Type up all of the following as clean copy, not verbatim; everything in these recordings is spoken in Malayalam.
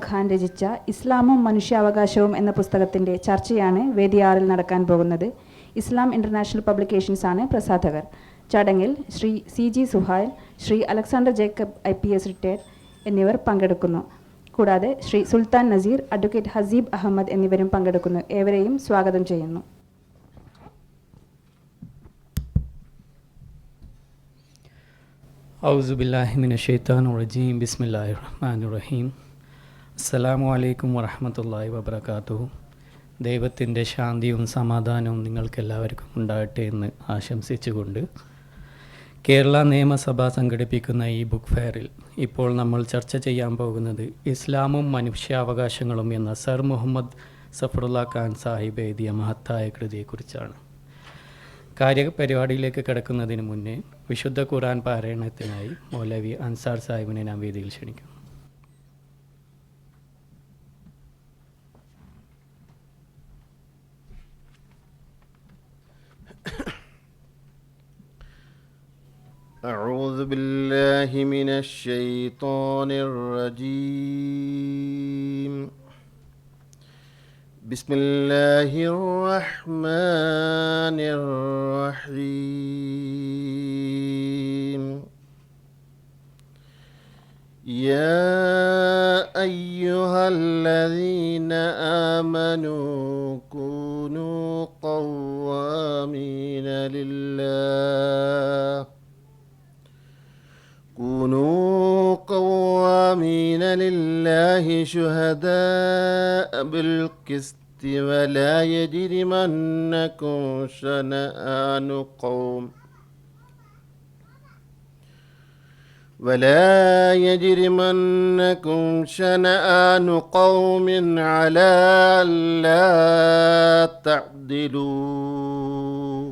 ഖാൻ രചിച്ച ഇസ്ലാമും മനുഷ്യാവകാശവും എന്ന പുസ്തകത്തിൻ്റെ ചർച്ചയാണ് വേദി 6-ൽ നടക്കാൻ പോകുന്നത്. ഇസ്ലാം ഇൻ്റർനാഷണൽ പബ്ലിക്കേഷൻസ് ആണ് പ്രസാധകർ. ചടങ്ങിൽ Shri CG Suhail, Shri Alexander Jacob IPS retired എന്നിവർ പങ്കെടുക്കുന്നു. കൂടാതെ ശ്രീ സുൽത്താൻ നസീർ, അഡ്വക്കേറ്റ് ഹസീബ് അഹമ്മദ് എന്നിവരും പങ്കെടുക്കുന്നു. ഏവരെയും സ്വാഗതം ചെയ്യുന്നു. ഔസു ബില്ലാഹി മിനശ് ശൈത്താനിർ റജീം. ബിസ്മില്ലാഹിർ റഹ്മാനിർ റഹീം. അസ്സലാമു അലൈക്കും വറഹ്മത്തുള്ളാഹി വബറകാതുഹു. ദൈവത്തിൻ്റെ ശാന്തിയും സമാധാനവും നിങ്ങൾക്കെല്ലാവർക്കും ഉണ്ടാകട്ടെ എന്ന് ആശംസിച്ചുകൊണ്ട് കേരള നിയമസഭ സംഘടിപ്പിക്കുന്ന ഈ ബുക്ക് ഫെയറിൽ ഇപ്പോൾ നമ്മൾ ചർച്ച ചെയ്യാൻ പോകുന്നത് ഇസ്ലാമും മനുഷ്യാവകാശങ്ങളും എന്ന സർ മുഹമ്മദ് സഫറുല്ലാ ഖാൻ സാഹിബ് എഴുതിയ മഹത്തായ കൃതിയെക്കുറിച്ചാണ്. കാര്യപരിപാടിയിലേക്ക് കിടക്കുന്നതിന് മുന്നേ വിശുദ്ധ ഖുർആൻ പാരായണത്തിനായി മൗലവി അൻസാർ സാഹിബിനെ ഞാൻ വേദിയിൽ ക്ഷണിക്കുന്നു. أعوذ بالله من الشيطان الرجيم. بسم الله الرحمن الرحيم. يا أيها الذين آمنوا كونوا قوامين لله شهداء بالقسط ولا يجرمنكم شنآن قوم على ألا تعدلوا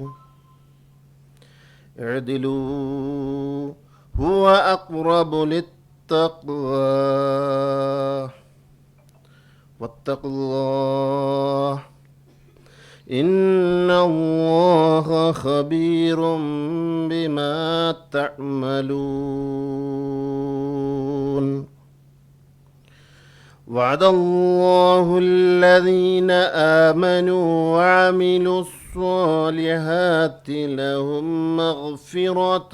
اعدلوا هو أقرب للتقوى واتقوا الله إن الله خبير بما تعملون. وعد الله الذين آمنوا وعملوا الصالحات لهم مغفرة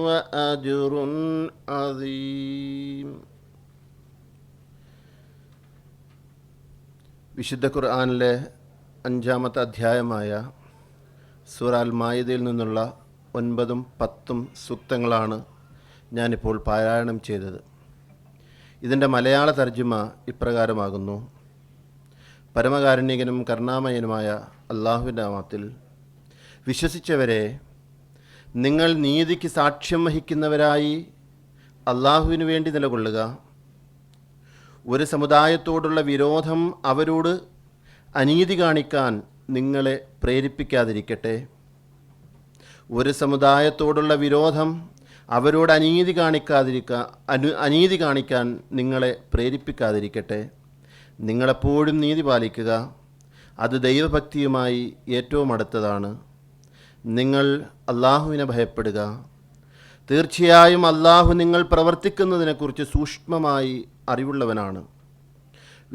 وأجر عظيم. വിശുദ്ധ ഖുർആനിലെ 5-ാമത്തെ അധ്യായമായ സൂറ അൽ മാഇദയിൽ നിന്നുള്ള 9-ഉം 10-ഉം സൂക്തങ്ങളാണ് ഞാനിപ്പോൾ പാരായണം ചെയ്തത്. ഇതിൻ്റെ മലയാള തർജ്ജിമ ഇപ്രകാരമാകുന്നു. പരമകാരുണ്യകനും കരുണാമയനുമായ അള്ളാഹുവിൻ്റെ നാമത്തിൽ. വിശ്വസിച്ചവരെ, നിങ്ങൾ നീതിക്ക് സാക്ഷ്യം വഹിക്കുന്നവരായി അള്ളാഹുവിനു വേണ്ടി നിലകൊള്ളുക. ഒരു സമുദായത്തോടുള്ള വിരോധം അവരോട് അനീതി കാണിക്കാൻ നിങ്ങളെ പ്രേരിപ്പിക്കാതിരിക്കട്ടെ. ഒരു സമുദായത്തോടുള്ള വിരോധം അവരോട് അനീതി കാണിക്കാൻ നിങ്ങളെ പ്രേരിപ്പിക്കാതിരിക്കട്ടെ. നിങ്ങളെപ്പോഴും നീതി പാലിക്കുക. അത് ദൈവഭക്തിയുമായി ഏറ്റവും അടുത്തതാണ്. നിങ്ങൾ അള്ളാഹുവിനെ ഭയപ്പെടുക. തീർച്ചയായും അള്ളാഹു നിങ്ങൾ പ്രവർത്തിക്കുന്നതിനെക്കുറിച്ച് സൂക്ഷ്മമായി അറിവുള്ളവനാണ്.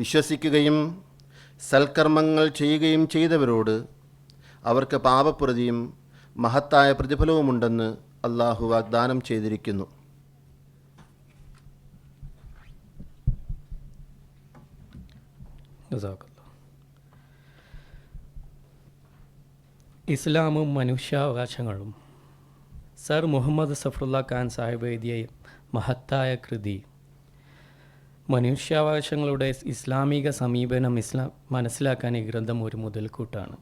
വിശ്വസിക്കുകയും സൽക്കർമ്മങ്ങൾ ചെയ്യുകയും ചെയ്തവരോട് അവർക്ക് പാപപ്രതിയും മഹത്തായ പ്രതിഫലവുമുണ്ടെന്ന് അള്ളാഹു വാഗ്ദാനം ചെയ്തിരിക്കുന്നു. ഇസ്ലാമും മനുഷ്യാവകാശങ്ങളും സർ മുഹമ്മദ് സഫറുല്ലാ ഖാൻ സാഹിബ് എഴുതിയ മഹത്തായ കൃതി മനുഷ്യാവകാശങ്ങളുടെ ഇസ്ലാമിക സമീപനം മനസ്സിലാക്കാൻ ഈ ഗ്രന്ഥം ഒരു മുതൽക്കൂട്ടാണ്.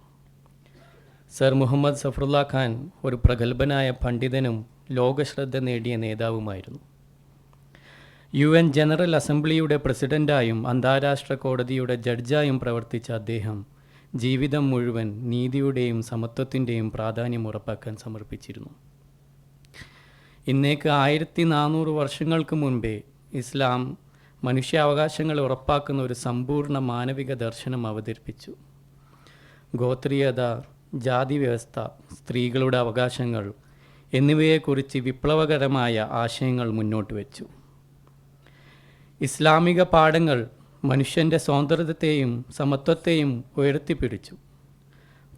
സർ മുഹമ്മദ് സഫറുല്ലാ ഖാൻ ഒരു പ്രഗത്ഭനായ പണ്ഡിതനും ലോകശ്രദ്ധ നേടിയ നേതാവുമായിരുന്നു. UN ജനറൽ അസംബ്ലിയുടെ പ്രസിഡൻ്റായും അന്താരാഷ്ട്ര കോടതിയുടെ ജഡ്ജായും പ്രവർത്തിച്ച അദ്ദേഹം ജീവിതം മുഴുവൻ നീതിയുടെയും സമത്വത്തിൻ്റെയും പ്രാധാന്യം ഉറപ്പാക്കാൻ സമർപ്പിച്ചിരുന്നു. ഇന്നേക്ക് 1400 വർഷങ്ങൾക്ക് മുൻപേ ഇസ്ലാം മനുഷ്യാവകാശങ്ങൾ ഉറപ്പാക്കുന്ന ഒരു സമ്പൂർണ്ണ മാനവിക ദർശനം അവതരിപ്പിച്ചു. ഗോത്രീയത, ജാതി വ്യവസ്ഥ, സ്ത്രീകളുടെ അവകാശങ്ങൾ എന്നിവയെക്കുറിച്ച് വിപ്ലവകരമായ ആശയങ്ങൾ മുന്നോട്ട് വച്ചു. ഇസ്ലാമിക പാഠങ്ങൾ മനുഷ്യൻ്റെ സ്വാതന്ത്ര്യത്തെയും സമത്വത്തെയും ഉയർത്തിപ്പിടിച്ചു.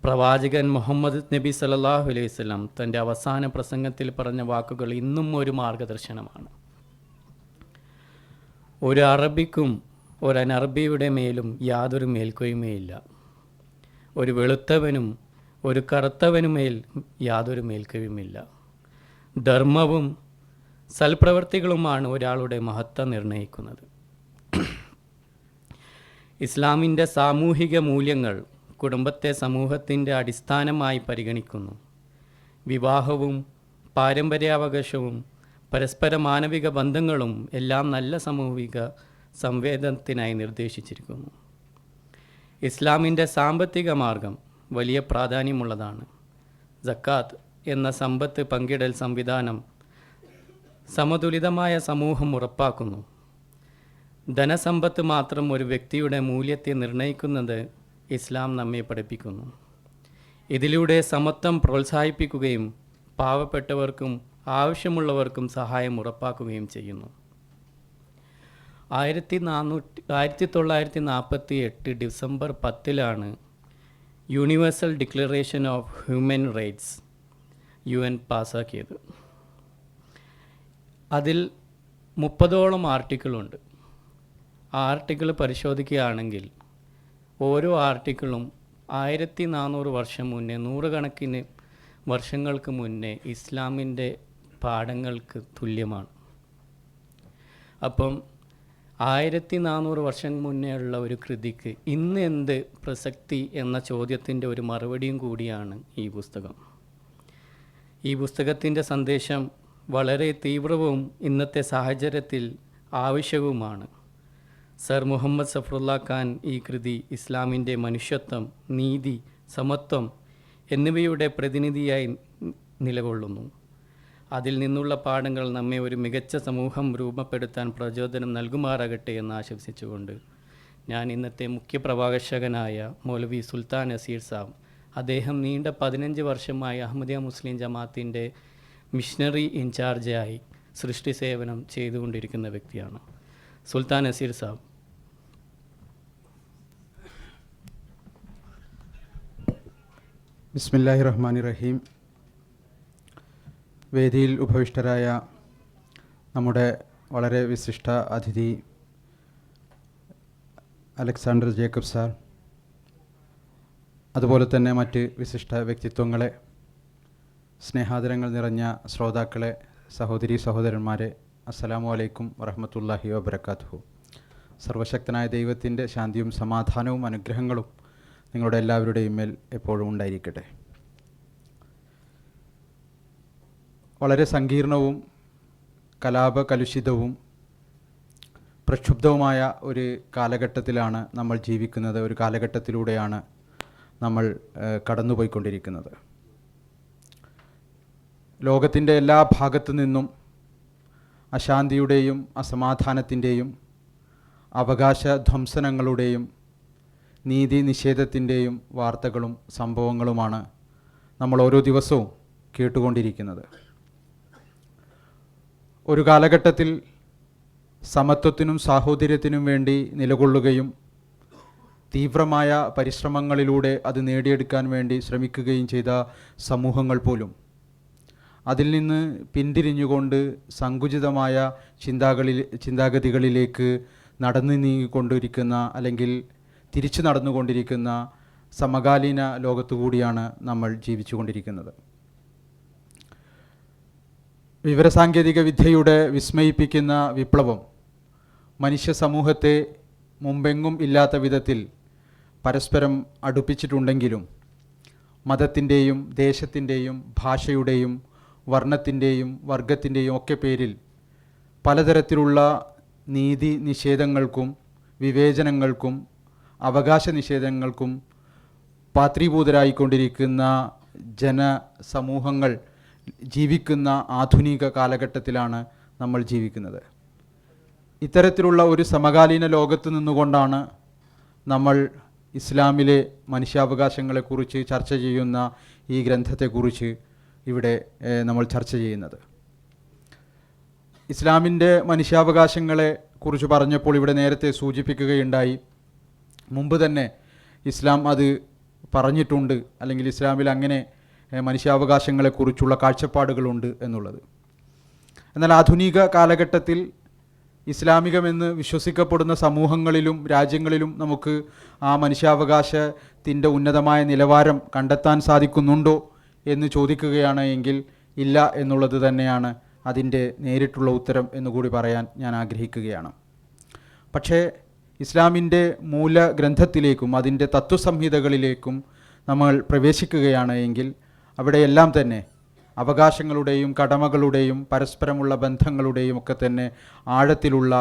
പ്രവാചകൻ മുഹമ്മദ് നബി സല്ലല്ലാഹു അലൈഹി വസല്ലം തൻ്റെ അവസാന പ്രസംഗത്തിൽ പറഞ്ഞ വാക്കുകൾ ഇന്നും ഒരു മാർഗദർശനമാണ്. ഒരു അറബിക്കും ഒരു അനർബിയുടെ മേലും യാതൊരു മേൽക്കോയ്മയില്ല. ഒരു വെളുത്തവനും ഒരു കറുത്തവനുമേൽ യാതൊരു മേൽക്കോയ്മയില്ല. ധർമ്മവും സൽപ്രവർത്തികളുമാണ് ഒരാളുടെ മഹത്വം നിർണ്ണയിക്കുന്നത്. ഇസ്ലാമിൻ്റെ സാമൂഹിക മൂല്യങ്ങൾ കുടുംബത്തെ സമൂഹത്തിൻ്റെ അടിസ്ഥാനമായി പരിഗണിക്കുന്നു. വിവാഹവും പാരമ്പര്യാവകാശവും പരസ്പര മാനവിക ബന്ധങ്ങളും എല്ലാം നല്ല സാമൂഹിക സംവേദനത്തിനായി നിർദ്ദേശിച്ചിരിക്കുന്നു. ഇസ്ലാമിൻ്റെ സാമ്പത്തിക മാർഗം വലിയ പ്രാധാന്യമുള്ളതാണ്. സക്കാത്ത് എന്ന സമ്പത്ത് പങ്കിടൽ സംവിധാനം സമതുലിതമായ സമൂഹം ഉറപ്പാക്കുന്നു. ധനസമ്പത്ത് മാത്രം ഒരു വ്യക്തിയുടെ മൂല്യത്തെ നിർണ്ണയിക്കുന്നത് ഇസ്ലാം നമ്മെ പഠിപ്പിക്കുന്നു. ഇതിലൂടെ സമത്വം പ്രോത്സാഹിപ്പിക്കുകയും പാവപ്പെട്ടവർക്കും ആവശ്യമുള്ളവർക്കും സഹായം ഉറപ്പാക്കുകയും ചെയ്യുന്നു. 1948 December 10 universal declaration of human rights UN പാസ്സാക്കിയത്. അതിൽ 30ഓളം ആർട്ടിക്കിളുണ്ട്. ആ ആർട്ടിക്കിൾ പരിശോധിക്കുകയാണെങ്കിൽ ഓരോ ആർട്ടിക്കിളും 1400 വർഷം മുന്നേ, നൂറുകണക്കിന് വർഷങ്ങൾക്ക് മുന്നേ ഇസ്ലാമിൻ്റെ പാഠങ്ങൾക്ക് തുല്യമാണ്. അപ്പം 1400 വർഷം മുന്നേ ഉള്ള ഒരു കൃതിക്ക് ഇന്ന് എന്ത് പ്രസക്തി എന്ന ചോദ്യത്തിൻ്റെ ഒരു മറുപടിയും കൂടിയാണ് ഈ പുസ്തകം. ഈ പുസ്തകത്തിൻ്റെ സന്ദേശം വളരെ തീവ്രവും ഇന്നത്തെ സാഹചര്യത്തിൽ ആവശ്യവുമാണ്. സർ മുഹമ്മദ് സഫറുല്ല ഖാൻ ഈ കൃതി ഇസ്ലാമിൻ്റെ മനുഷ്യത്വം, നീതി, സമത്വം എന്നിവയുടെ പ്രതിനിധിയായി നിലകൊള്ളുന്നു. അതിൽ നിന്നുള്ള പാഠങ്ങൾ നമ്മെ ഒരു മികച്ച സമൂഹം രൂപപ്പെടുത്താൻ പ്രചോദനം നൽകുമാറാകട്ടെ എന്ന് ആശംസിച്ചുകൊണ്ട് ഞാൻ ഇന്നത്തെ മുഖ്യപ്രഭാഷകനായ മൗലവി സുൽത്താൻ നസീർ സാബ്, അദ്ദേഹം നീണ്ട 15 വർഷമായി അഹമ്മദിയ മുസ്ലിം ജമാഅത്തിൻ്റെ മിഷണറി ഇൻചാർജായി സൃഷ്ടി സേവനം ചെയ്തുകൊണ്ടിരിക്കുന്ന വ്യക്തിയാണ്. സുൽത്താൻ നസീർ സാബ്. ബിസ്മില്ലാഹിർ റഹ്മാനിർ റഹീം. വേദിയിൽ ഉപവിഷ്ടരായ നമ്മുടെ വളരെ വിശിഷ്ട അതിഥി അലക്സാണ്ടർ ജേക്കബ് സാർ, അതുപോലെ തന്നെ മറ്റ് വിശിഷ്ട വ്യക്തിത്വങ്ങളെ, സ്നേഹാദരങ്ങൾ നിറഞ്ഞ ശ്രോതാക്കളെ, സഹോദരീ സഹോദരന്മാരെ, അസ്സലാമു അലൈക്കും വറഹ്മത്തുള്ളാഹി വബറകാതുഹു. സർവശക്തനായ ദൈവത്തിൻ്റെ ശാന്തിയും സമാധാനവും അനുഗ്രഹങ്ങളും നിങ്ങളുടെ എല്ലാവരുടെയും മേൽ എപ്പോഴും ഉണ്ടായിരിക്കട്ടെ. വളരെ സങ്കീർണവും കലാപകലുഷിതവും പ്രക്ഷുബ്ധവുമായ ഒരു കാലഘട്ടത്തിലാണ് നമ്മൾ ജീവിക്കുന്നത്. ഒരു കാലഘട്ടത്തിലൂടെയാണ് നമ്മൾ കടന്നുപോയിക്കൊണ്ടിരിക്കുന്നത്. ലോകത്തിൻ്റെ എല്ലാ ഭാഗത്തു നിന്നും അശാന്തിയുടെയും അസമാധാനത്തിൻ്റെയും അവകാശധ്വംസനങ്ങളുടെയും നീതി നിഷേധത്തിൻ്റെയും വാർത്തകളും സംഭവങ്ങളുമാണ് നമ്മൾ ഓരോ ദിവസവും കേട്ടുകൊണ്ടിരിക്കുന്നത്. ഒരു കാലഘട്ടത്തിൽ സമത്വത്തിനും സാഹോദര്യത്തിനും വേണ്ടി നിലകൊള്ളുകയും തീവ്രമായ പരിശ്രമങ്ങളിലൂടെ അത് നേടിയെടുക്കാൻ വേണ്ടി ശ്രമിക്കുകയും ചെയ്ത സമൂഹങ്ങൾ പോലും അതിൽ നിന്ന് പിന്തിരിഞ്ഞുകൊണ്ട് സങ്കുചിതമായ ചിന്താഗതികളിലേക്ക് നടന്നു നീങ്ങിക്കൊണ്ടിരിക്കുന്ന, അല്ലെങ്കിൽ തിരിച്ചു നടന്നുകൊണ്ടിരിക്കുന്ന സമകാലീന ലോകത്തുകൂടിയാണ് നമ്മൾ ജീവിച്ചുകൊണ്ടിരിക്കുന്നത്. വിവരസാങ്കേതിക വിദ്യയുടെ വിസ്മയിപ്പിക്കുന്ന വിപ്ലവം മനുഷ്യ സമൂഹത്തെ മുമ്പെങ്ങും ഇല്ലാത്ത വിധത്തിൽ പരസ്പരം അടുപ്പിച്ചിട്ടുണ്ടെങ്കിലും മതത്തിൻ്റെയും ദേശത്തിൻ്റെയും ഭാഷയുടെയും വർണ്ണത്തിൻ്റെയും വർഗത്തിൻ്റെയും ഒക്കെ പേരിൽ പലതരത്തിലുള്ള നീതി നിഷേധങ്ങൾക്കും വിവേചനങ്ങൾക്കും അവകാശ നിഷേധങ്ങൾക്കും പാത്രീഭൂതരായിക്കൊണ്ടിരിക്കുന്ന ജനസമൂഹങ്ങൾ ജീവിക്കുന്ന ആധുനിക കാലഘട്ടത്തിലാണ് നമ്മൾ ജീവിക്കുന്നത്. ഇത്തരത്തിലുള്ള ഒരു സമകാലീന ലോകത്ത് നിന്നുകൊണ്ടാണ് നമ്മൾ ഇസ്ലാമിലെ മനുഷ്യാവകാശങ്ങളെക്കുറിച്ച് ചർച്ച ചെയ്യുന്ന ഈ ഗ്രന്ഥത്തെക്കുറിച്ച് ഇവിടെ നമ്മൾ ചർച്ച ചെയ്യുന്നത്. ഇസ്ലാമിൻ്റെ മനുഷ്യാവകാശങ്ങളെ കുറിച്ച് പറഞ്ഞപ്പോൾ ഇവിടെ നേരത്തെ സൂചിപ്പിക്കുകയുണ്ടായി, മുമ്പ് തന്നെ ഇസ്ലാം അത് പറഞ്ഞിട്ടുണ്ട്, അല്ലെങ്കിൽ ഇസ്ലാമിൽ അങ്ങനെ മനുഷ്യാവകാശങ്ങളെക്കുറിച്ചുള്ള കാഴ്ചപ്പാടുകളുണ്ട് എന്നുള്ളത്. എന്നാൽ ആധുനിക കാലഘട്ടത്തിൽ ഇസ്ലാമികമെന്ന് വിശ്വസിക്കപ്പെടുന്ന സമൂഹങ്ങളിലും രാജ്യങ്ങളിലും നമുക്ക് ആ മനുഷ്യാവകാശത്തിൻ്റെ ഉന്നതമായ നിലവാരം കണ്ടെത്താൻ സാധിക്കുന്നുണ്ടോ എന്ന് ചോദിക്കുകയാണ് എങ്കിൽ ഇല്ല എന്നുള്ളത് തന്നെയാണ് അതിൻ്റെ നേരിട്ടുള്ള ഉത്തരം എന്നുകൂടി പറയാൻ ഞാൻ ആഗ്രഹിക്കുകയാണ്. പക്ഷേ ഇസ്ലാമിൻ്റെ മൂലഗ്രന്ഥത്തിലേക്കും അതിൻ്റെ തത്വസംഹിതകളിലേക്കും നമ്മൾ പ്രവേശിക്കുകയാണ് എങ്കിൽ അവിടെയെല്ലാം തന്നെ അവകാശങ്ങളുടെയും കടമകളുടെയും പരസ്പരമുള്ള ബന്ധങ്ങളുടെയും ഒക്കെ തന്നെ ആഴത്തിലുള്ള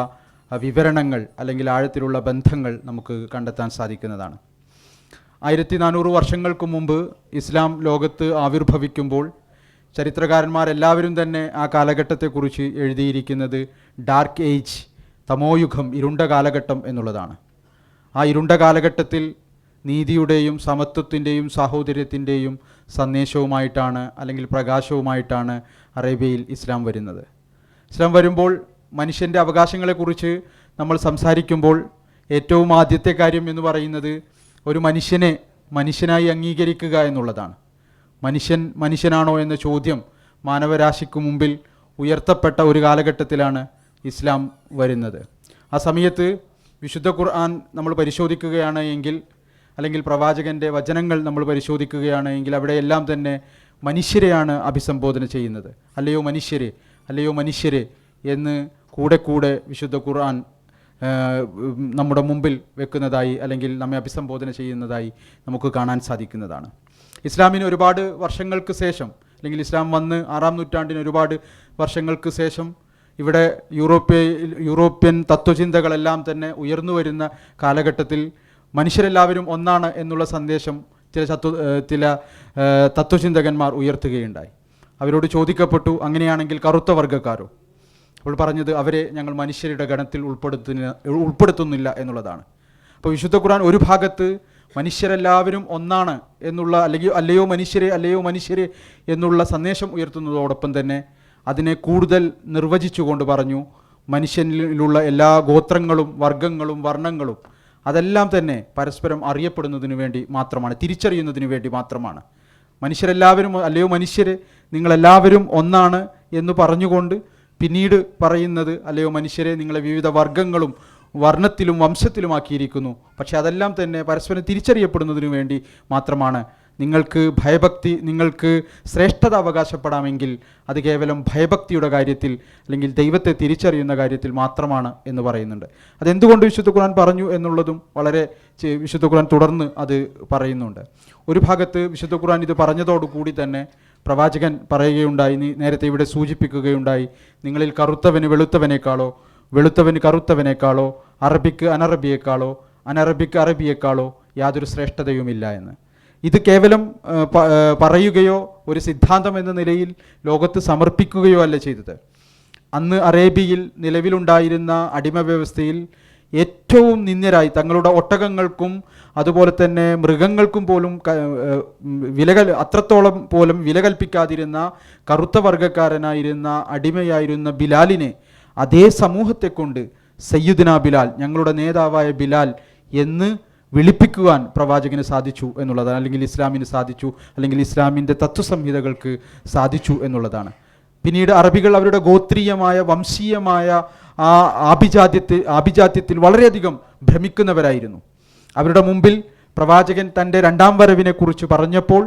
വിവരണങ്ങൾ അല്ലെങ്കിൽ ആഴത്തിലുള്ള ബന്ധങ്ങൾ നമുക്ക് കണ്ടെത്താൻ സാധിക്കുന്നതാണ്. 1400 വർഷങ്ങൾക്ക് മുമ്പ് ഇസ്ലാം ലോകത്ത് ആവിർഭവിക്കുമ്പോൾ ചരിത്രകാരന്മാരെല്ലാവരും തന്നെ ആ കാലഘട്ടത്തെക്കുറിച്ച് എഴുതിയിരിക്കുന്നത് ഡാർക്ക് ഏജ്, തമോയുഗം, ഇരുണ്ട കാലഘട്ടം എന്നുള്ളതാണ്. ആ ഇരുണ്ട കാലഘട്ടത്തിൽ നീതിയുടെയും സമത്വത്തിൻ്റെയും സാഹോദര്യത്തിൻ്റെയും സന്ദേശവുമായിട്ടാണ് അല്ലെങ്കിൽ പ്രകാശവുമായിട്ടാണ് അറേബ്യയിൽ ഇസ്ലാം വരുന്നത്. ഇസ്ലാം വരുമ്പോൾ മനുഷ്യൻ്റെ അവകാശങ്ങളെക്കുറിച്ച് നമ്മൾ സംസാരിക്കുമ്പോൾ ഏറ്റവും ആദ്യത്തെ കാര്യം എന്ന് പറയുന്നത് ഒരു മനുഷ്യനെ മനുഷ്യനായി അംഗീകരിക്കുക എന്നുള്ളതാണ്. മനുഷ്യനാണോ എന്ന ചോദ്യം മാനവരാശിക്ക് മുമ്പിൽ ഉയർത്തപ്പെട്ട ഒരു കാലഘട്ടത്തിലാണ് ഇസ്ലാം വരുന്നത്. ആ സമയത്ത് വിശുദ്ധ ഖുർആൻ നമ്മൾ പരിശോധിക്കുകയാണ് എങ്കിൽ, അല്ലെങ്കിൽ പ്രവാചകൻ്റെ വചനങ്ങൾ നമ്മൾ പരിശോധിക്കുകയാണ് എങ്കിൽ അവിടെയെല്ലാം തന്നെ മനുഷ്യരെയാണ് അഭിസംബോധന ചെയ്യുന്നത്. അല്ലയോ മനുഷ്യരെ, അല്ലയോ മനുഷ്യരെ എന്ന് കൂടെ വിശുദ്ധ ഖുർആൻ നമ്മുടെ മുമ്പിൽ വെക്കുന്നതായി അല്ലെങ്കിൽ നമ്മെ അഭിസംബോധന ചെയ്യുന്നതായി നമുക്ക് കാണാൻ സാധിക്കുന്നതാണ്. ഇസ്ലാമിന് ഒരുപാട് വർഷങ്ങൾക്ക് ശേഷം, അല്ലെങ്കിൽ ഇസ്ലാം വന്ന് 6-ാം നൂറ്റാണ്ടിന് ഒരുപാട് വർഷങ്ങൾക്ക് ശേഷം ഇവിടെ യൂറോപ്യൻ തത്വചിന്തകളെല്ലാം തന്നെ ഉയർന്നു വരുന്ന കാലഘട്ടത്തിൽ മനുഷ്യരെല്ലാവരും ഒന്നാണ് എന്നുള്ള സന്ദേശം ചില തത്വചിന്തകന്മാർ ഉയർത്തുകയുണ്ടായി. അവരോട് ചോദിക്കപ്പെട്ടു, അങ്ങനെയാണെങ്കിൽ കറുത്ത വർഗ്ഗക്കാരോ? അപ്പോൾ പറഞ്ഞത് അവരെ ഞങ്ങൾ മനുഷ്യരുടെ ഗണത്തിൽ ഉൾപ്പെടുത്തുന്നില്ല എന്നുള്ളതാണ്. അപ്പോൾ വിശുദ്ധ ഖുർആൻ ഒരു ഭാഗത്ത് മനുഷ്യരെല്ലാവരും ഒന്നാണ് എന്നുള്ള, അല്ലെങ്കിൽ അല്ലയോ മനുഷ്യരെ എന്നുള്ള സന്ദേശം ഉയർത്തുന്നതോടൊപ്പം തന്നെ അതിനെ കൂടുതൽ നിർവചിച്ചുകൊണ്ട് പറഞ്ഞു, മനുഷ്യനിലുള്ള എല്ലാ ഗോത്രങ്ങളും വർഗങ്ങളും വർണ്ണങ്ങളും അതെല്ലാം തന്നെ പരസ്പരം അറിയപ്പെടുന്നതിന് വേണ്ടി മാത്രമാണ്, തിരിച്ചറിയുന്നതിന് വേണ്ടി മാത്രമാണ്. മനുഷ്യരെല്ലാവരും, അല്ലയോ മനുഷ്യരെ നിങ്ങളെല്ലാവരും ഒന്നാണ് എന്ന് പറഞ്ഞുകൊണ്ട് പിന്നീട് പറയുന്നത്, അല്ലയോ മനുഷ്യരെ നിങ്ങളെ വിവിധ വർഗങ്ങളും വർണ്ണത്തിലും വംശത്തിലുമാക്കിയിരിക്കുന്നു, പക്ഷേ അതെല്ലാം തന്നെ പരസ്പരം തിരിച്ചറിയപ്പെടുന്നതിന് വേണ്ടി മാത്രമാണ്. നിങ്ങൾക്ക് ഭയഭക്തി, നിങ്ങൾക്ക് ശ്രേഷ്ഠത അവകാശപ്പെടാമെങ്കിൽ അത് കേവലം ഭയഭക്തിയുടെ കാര്യത്തിൽ അല്ലെങ്കിൽ ദൈവത്തെ തിരിച്ചറിയുന്ന കാര്യത്തിൽ മാത്രമാണ് എന്ന് പറയുന്നുണ്ട്. അതെന്തുകൊണ്ട് വിശുദ്ധ ഖുർആൻ പറഞ്ഞു എന്നുള്ളതും വളരെ വിശുദ്ധ ഖുർആൻ തുടർന്ന് അത് പറയുന്നുണ്ട്. ഒരു ഭാഗത്ത് വിശുദ്ധ ഖുർആൻ ഇത് പറഞ്ഞതോടുകൂടി തന്നെ പ്രവാചകൻ പറയുകയുണ്ടായി, നേരത്തെ ഇവിടെ സൂചിപ്പിക്കുകയുണ്ടായി, നിങ്ങളിൽ കറുത്തവന് വെളുത്തവനേക്കാളോ വെളുത്തവന് കറുത്തവനേക്കാളോ അറബിക്ക് അനറബിയേക്കാളോ അനറബിക്ക് അറബിയേക്കാളോ യാതൊരു ശ്രേഷ്ഠതയുമില്ല എന്ന്. ഇത് കേവലം പറയുകയോ ഒരു സിദ്ധാന്തം എന്ന നിലയിൽ ലോകത്ത് സമർപ്പിക്കുകയോ അല്ല ചെയ്തത്. അന്ന് അറേബ്യയിൽ നിലവിലുണ്ടായിരുന്ന അടിമ വ്യവസ്ഥയിൽ ഏറ്റവും നിന്ദ്യരായി തങ്ങളുടെ ഒട്ടകങ്ങൾക്കും അതുപോലെ തന്നെ മൃഗങ്ങൾക്കും പോലും അത്രത്തോളം പോലും വില കൽപ്പിക്കാതിരുന്ന കറുത്ത വർഗ്ഗക്കാരനായിരുന്ന അടിമയായിരുന്ന ബിലാലിനെ അതേ സമൂഹത്തെ കൊണ്ട് സയ്യിദ്ന ബിലാൽ, ഞങ്ങളുടെ നേതാവായ ബിലാൽ എന്ന് വിളിപ്പിക്കുവാൻ പ്രവാചകന് സാധിച്ചു എന്നുള്ളതാണ്, അല്ലെങ്കിൽ ഇസ്ലാമിന് സാധിച്ചു, അല്ലെങ്കിൽ ഇസ്ലാമിൻ്റെ തത്വസംഹിതകൾക്ക് സാധിച്ചു എന്നുള്ളതാണ്. പിന്നീട് അറബികൾ അവരുടെ ഗോത്രീയമായ വംശീയമായ ആ ആഭിജാത്യത്തിൽ വളരെയധികം ഭ്രമിക്കുന്നവരായിരുന്നു. അവരുടെ മുമ്പിൽ പ്രവാചകൻ തൻ്റെ 2ാം വരവിനെ കുറിച്ച് പറഞ്ഞപ്പോൾ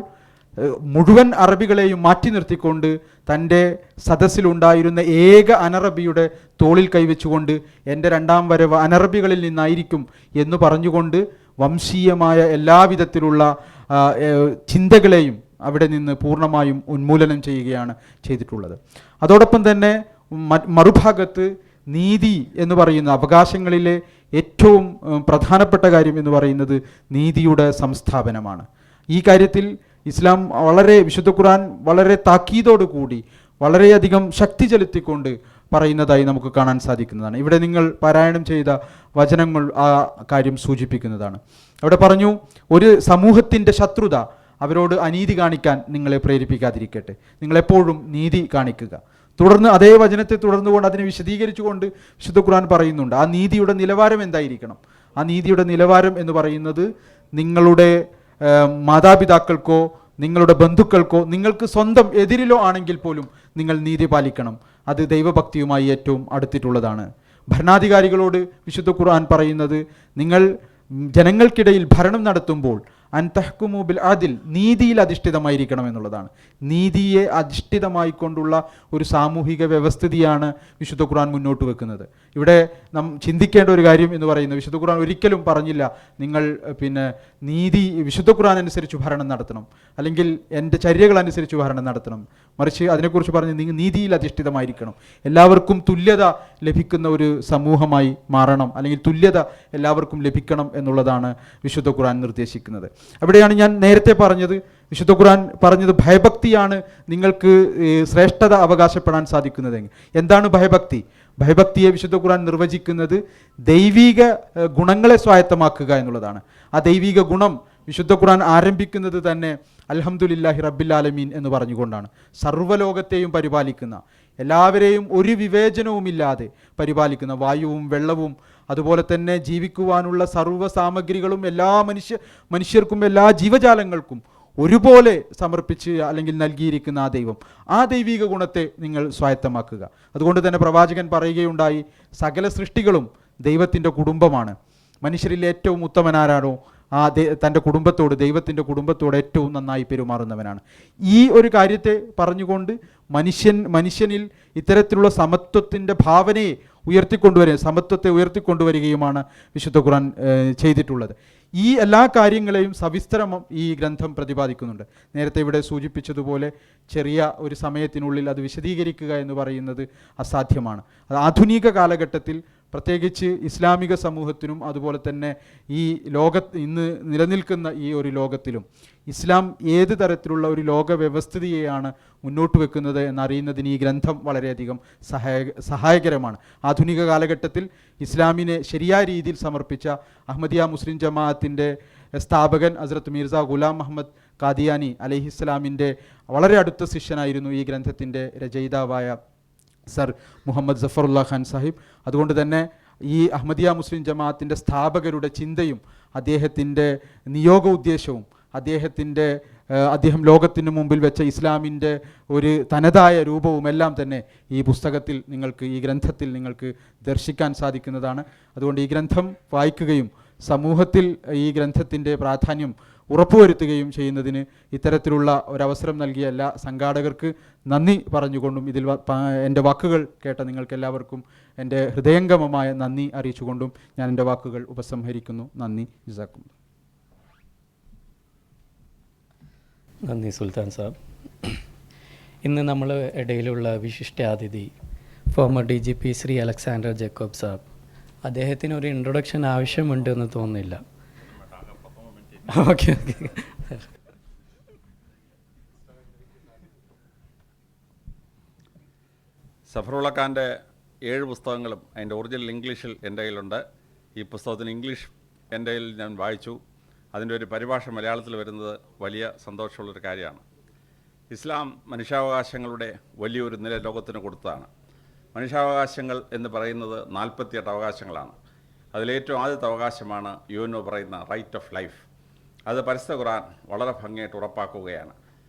മുഴുവൻ അറബികളെയും മാറ്റി നിർത്തിക്കൊണ്ട് തൻ്റെ സദസ്സിലുണ്ടായിരുന്ന ഏക അനറബിയുടെ തോളിൽ കൈവച്ചുകൊണ്ട് എൻ്റെ 2ാം വരവ് അനറബികളിൽ നിന്നായിരിക്കും എന്ന് പറഞ്ഞുകൊണ്ട് വംശീയമായ എല്ലാവിധത്തിലുള്ള ചിന്തകളെയും അവിടെ നിന്ന് പൂർണ്ണമായും ഉന്മൂലനം ചെയ്യുകയാണ് ചെയ്തിട്ടുള്ളത്. അതോടൊപ്പം തന്നെ മറുഭാഗത്ത് നീതി എന്ന് പറയുന്ന അവകാശങ്ങളിലെ ഏറ്റവും പ്രധാനപ്പെട്ട കാര്യം എന്ന് പറയുന്നത് നീതിയുടെ സംസ്ഥാപനമാണ്. ഈ കാര്യത്തിൽ ഇസ്ലാം വിശുദ്ധ ഖുർആൻ വളരെ താക്കീതോടു കൂടി വളരെയധികം ശക്തി ചെലുത്തിക്കൊണ്ട് പറയുന്നതായി നമുക്ക് കാണാൻ സാധിക്കുന്നതാണ്. ഇവിടെ നിങ്ങൾ പാരായണം ചെയ്ത വചനങ്ങൾ ആ കാര്യം സൂചിപ്പിക്കുന്നതാണ്. അവിടെ പറഞ്ഞു, ഒരു സമൂഹത്തിൻ്റെ ശത്രുത അവരോട് അനീതി കാണിക്കാൻ നിങ്ങളെ പ്രേരിപ്പിക്കാതിരിക്കട്ടെ, നിങ്ങളെപ്പോഴും നീതി കാണിക്കുക. തുടർന്ന് അതേ വചനത്തെ തുടർന്നുകൊണ്ട് അതിനെ വിശദീകരിച്ചുകൊണ്ട് വിശുദ്ധ ഖുർആൻ പറയുന്നുണ്ട് ആ നീതിയുടെ നിലവാരം എന്തായിരിക്കണം. ആ നീതിയുടെ നിലവാരം എന്ന് പറയുന്നത് നിങ്ങളുടെ മാതാപിതാക്കൾക്കോ നിങ്ങളുടെ ബന്ധുക്കൾക്കോ നിങ്ങൾക്ക് സ്വന്തം എതിരിലോ ആണെങ്കിൽ പോലും നിങ്ങൾ നീതി പാലിക്കണം. അത് ദൈവഭക്തിയുമായി ഏറ്റവും അടുത്തിട്ടുള്ളതാണ്. ഭരണാധികാരികളോട് വിശുദ്ധ ഖുർആൻ പറയുന്നത് നിങ്ങൾ ജനങ്ങൾക്കിടയിൽ ഭരണം നടത്തുമ്പോൾ അൻതഹ്കുമു ബിൽ അദിൽ, നീതിയിൽ അധിഷ്ഠിതമായിരിക്കണം എന്നുള്ളതാണ്. നീതിയെ അധിഷ്ഠിതമായിക്കൊണ്ടുള്ള ഒരു സാമൂഹിക വ്യവസ്ഥിതിയാണ് വിശുദ്ധ ഖുർആൻ മുന്നോട്ട് വെക്കുന്നത്. ഇവിടെ നാം ചിന്തിക്കേണ്ട ഒരു കാര്യം എന്ന് പറയുന്നത് വിശുദ്ധ ഖുർആൻ ഒരിക്കലും പറഞ്ഞില്ല നിങ്ങൾ നീതി വിശുദ്ധ ഖുർആൻ അനുസരിച്ച് ഭരണം നടത്തണം, അല്ലെങ്കിൽ എൻ്റെ ചര്യകൾ അനുസരിച്ച് ഭരണം നടത്തണം. മറിച്ച് അതിനെക്കുറിച്ച് പറഞ്ഞ് നിങ്ങൾ നീതിയിൽ അധിഷ്ഠിതമായിരിക്കണം, എല്ലാവർക്കും തുല്യത ലഭിക്കുന്ന ഒരു സമൂഹമായി മാറണം, അല്ലെങ്കിൽ തുല്യത എല്ലാവർക്കും ലഭിക്കണം എന്നുള്ളതാണ് വിശുദ്ധ ഖുർആൻ നിർദ്ദേശിക്കുന്നത്. അവിടെയാണ് ഞാൻ നേരത്തെ പറഞ്ഞത്, വിശുദ്ധ ഖുർആൻ പറഞ്ഞത് ഭയഭക്തിയാണ് നിങ്ങൾക്ക് ശ്രേഷ്ഠത അവകാശപ്പെടാൻ സാധിക്കുന്നതെങ്കിൽ. എന്താണ് ഭയഭക്തി? ഭയഭക്തിയെ വിശുദ്ധ ഖുർആൻ നിർവചിക്കുന്നത് ദൈവിക ഗുണങ്ങളെ സ്വായത്തമാക്കുക എന്നുള്ളതാണ്. ആ ദൈവിക ഗുണം വിശുദ്ധ ഖുർആൻ ആരംഭിക്കുന്നത് തന്നെ അൽഹംദുലില്ലാഹി റബ്ബിൽ ആലമീൻ എന്ന് പറഞ്ഞുകൊണ്ടാണ്. സർവ്വലോകത്തെയും പരിപാലിക്കുന്ന, എല്ലാവരെയും ഒരു വിവേചനവുമില്ലാതെ പരിപാലിക്കുന്ന, വായുവും വെള്ളവും അതുപോലെ തന്നെ ജീവിക്കുവാനുള്ള സർവ്വ സാമഗ്രികളും എല്ലാ മനുഷ്യർക്കും എല്ലാ ജീവജാലങ്ങൾക്കും ഒരുപോലെ സമർപ്പിച്ച് അല്ലെങ്കിൽ നൽകിയിരിക്കുന്ന ആ ദൈവം, ആ ദൈവിക ഗുണത്തെ നിങ്ങൾ സ്വായത്തമാക്കുക. അതുകൊണ്ട് തന്നെ പ്രവാചകൻ പറയുകയുണ്ടായി, സകല സൃഷ്ടികളും ദൈവത്തിൻ്റെ കുടുംബമാണ്. മനുഷ്യരിൽ ഏറ്റവും ഉത്തമനാരാണോ ആ തൻ്റെ കുടുംബത്തോട്, ദൈവത്തിൻ്റെ കുടുംബത്തോട് ഏറ്റവും നന്നായി പെരുമാറുന്നവനാണ്. ഈ ഒരു കാര്യത്തെ പറഞ്ഞുകൊണ്ട് മനുഷ്യനിൽ ഇത്തരത്തിലുള്ള സമത്വത്തിൻ്റെ ഭാവനയെ സമത്വത്തെ ഉയർത്തിക്കൊണ്ടുവരികയുമാണ് വിശുദ്ധ ഖുർആൻ ചെയ്തിട്ടുള്ളത്. ഈ എല്ലാ കാര്യങ്ങളെയും സവിസ്തരം ഈ ഗ്രന്ഥം പ്രതിപാദിക്കുന്നുണ്ട്. നേരത്തെ ഇവിടെ സൂചിപ്പിച്ചതുപോലെ ചെറിയ ഒരു സമയത്തിനുള്ളിൽ അത് വിശദീകരിക്കുക എന്ന് പറയുന്നത് അസാധ്യമാണ്. അത് ആധുനിക കാലഘട്ടത്തിൽ പ്രത്യേകിച്ച് ഇസ്ലാമിക സമൂഹത്തിനും അതുപോലെ തന്നെ ഈ ഇന്ന് നിലനിൽക്കുന്ന ഈ ഒരു ലോകത്തിലും ഇസ്ലാം ഏത് തരത്തിലുള്ള ഒരു ലോക വ്യവസ്ഥിതിയെയാണ് മുന്നോട്ട് വെക്കുന്നത് എന്നറിയുന്നതിന് ഈ ഗ്രന്ഥം വളരെയധികം സഹായകരമാണ്. ആധുനിക കാലഘട്ടത്തിൽ ഇസ്ലാമിനെ ശരിയായ രീതിയിൽ സമർപ്പിച്ച അഹമ്മദിയ മുസ്ലിം ജമാഅത്തിൻ്റെ സ്ഥാപകൻ ഹസ്രത്ത് മിർസ ഗുലാം മുഹമ്മദ് ഖാദിയാനി അലൈഹിസ്സലാമിൻ്റെ വളരെ അടുത്ത ശിഷ്യനായിരുന്നു ഈ ഗ്രന്ഥത്തിൻ്റെ രചയിതാവായ സർ മുഹമ്മദ് ജഫറുല്ലാ ഖാൻ സാഹിബ്. അതുകൊണ്ട് തന്നെ ഈ അഹമ്മദിയ മുസ്ലിം ജമാഅത്തിൻ്റെ സ്ഥാപകരുടെ ചിന്തയും അദ്ദേഹത്തിൻ്റെ നിയോഗ ഉദ്ദേശവും അദ്ദേഹം ലോകത്തിന് മുമ്പിൽ വെച്ച ഇസ്ലാമിൻ്റെ ഒരു തനതായ രൂപവും എല്ലാം തന്നെ ഈ ഗ്രന്ഥത്തിൽ നിങ്ങൾക്ക് ദർശിക്കാൻ സാധിക്കുന്നതാണ്. അതുകൊണ്ട് ഈ ഗ്രന്ഥം വായിക്കുകയും സമൂഹത്തിൽ ഈ ഗ്രന്ഥത്തിൻ്റെ പ്രാധാന്യം ഉറപ്പുവരുത്തുകയും ചെയ്യുന്നതിന് ഇത്തരത്തിലുള്ള ഒരവസരം നൽകിയ എല്ലാ സംഘാടകർക്ക് നന്ദി പറഞ്ഞുകൊണ്ടും എൻ്റെ വാക്കുകൾ കേട്ട നിങ്ങൾക്ക് എല്ലാവർക്കും എൻ്റെ ഹൃദയംഗമമായ നന്ദി അറിയിച്ചുകൊണ്ടും ഞാൻ എൻ്റെ വാക്കുകൾ ഉപസംഹരിക്കുന്നു. നന്ദി. ജസാക്കും. നന്ദി സുൽത്താൻ സാബ്. ഇന്ന് നമ്മൾ ഇടയിലുള്ള വിശിഷ്ടാതിഥി ഫോമർ DGP ശ്രീ അലക്സാണ്ടർ ജേക്കബ് സാബ്. അദ്ദേഹത്തിന് ഒരു ഇൻട്രൊഡക്ഷൻ ആവശ്യമുണ്ടെന്ന് തോന്നുന്നില്ല. ഓക്കെ. സഫറുള്ള ഖാൻ്റെ 7 പുസ്തകങ്ങളും അതിൻ്റെ ഒറിജിനൽ ഇംഗ്ലീഷിൽ എൻ്റെ കയ്യിലുണ്ട്. ഈ പുസ്തകത്തിന് ഇംഗ്ലീഷ് എൻ്റെ കയ്യിൽ ഞാൻ വായിച്ചു. അതിൻ്റെ ഒരു പരിഭാഷ മലയാളത്തിൽ വരുന്നത് വലിയ സന്തോഷമുള്ളൊരു കാര്യമാണ്. ഇസ്ലാം മനുഷ്യാവകാശങ്ങളുടെ വലിയൊരു നില ലോകത്തിന് കൊടുത്തതാണ്. മനുഷ്യാവകാശങ്ങൾ എന്ന് പറയുന്നത് 48 അവകാശങ്ങളാണ്. അതിലേറ്റവും ആദ്യത്തെ അവകാശമാണ് UN പറയുന്ന റൈറ്റ് ഓഫ് ലൈഫ്. അത് പരിശുദ്ധ ഖുർആൻ വളരെ ഭംഗിയായിട്ട് ഉറപ്പാക്കുകയാണ്.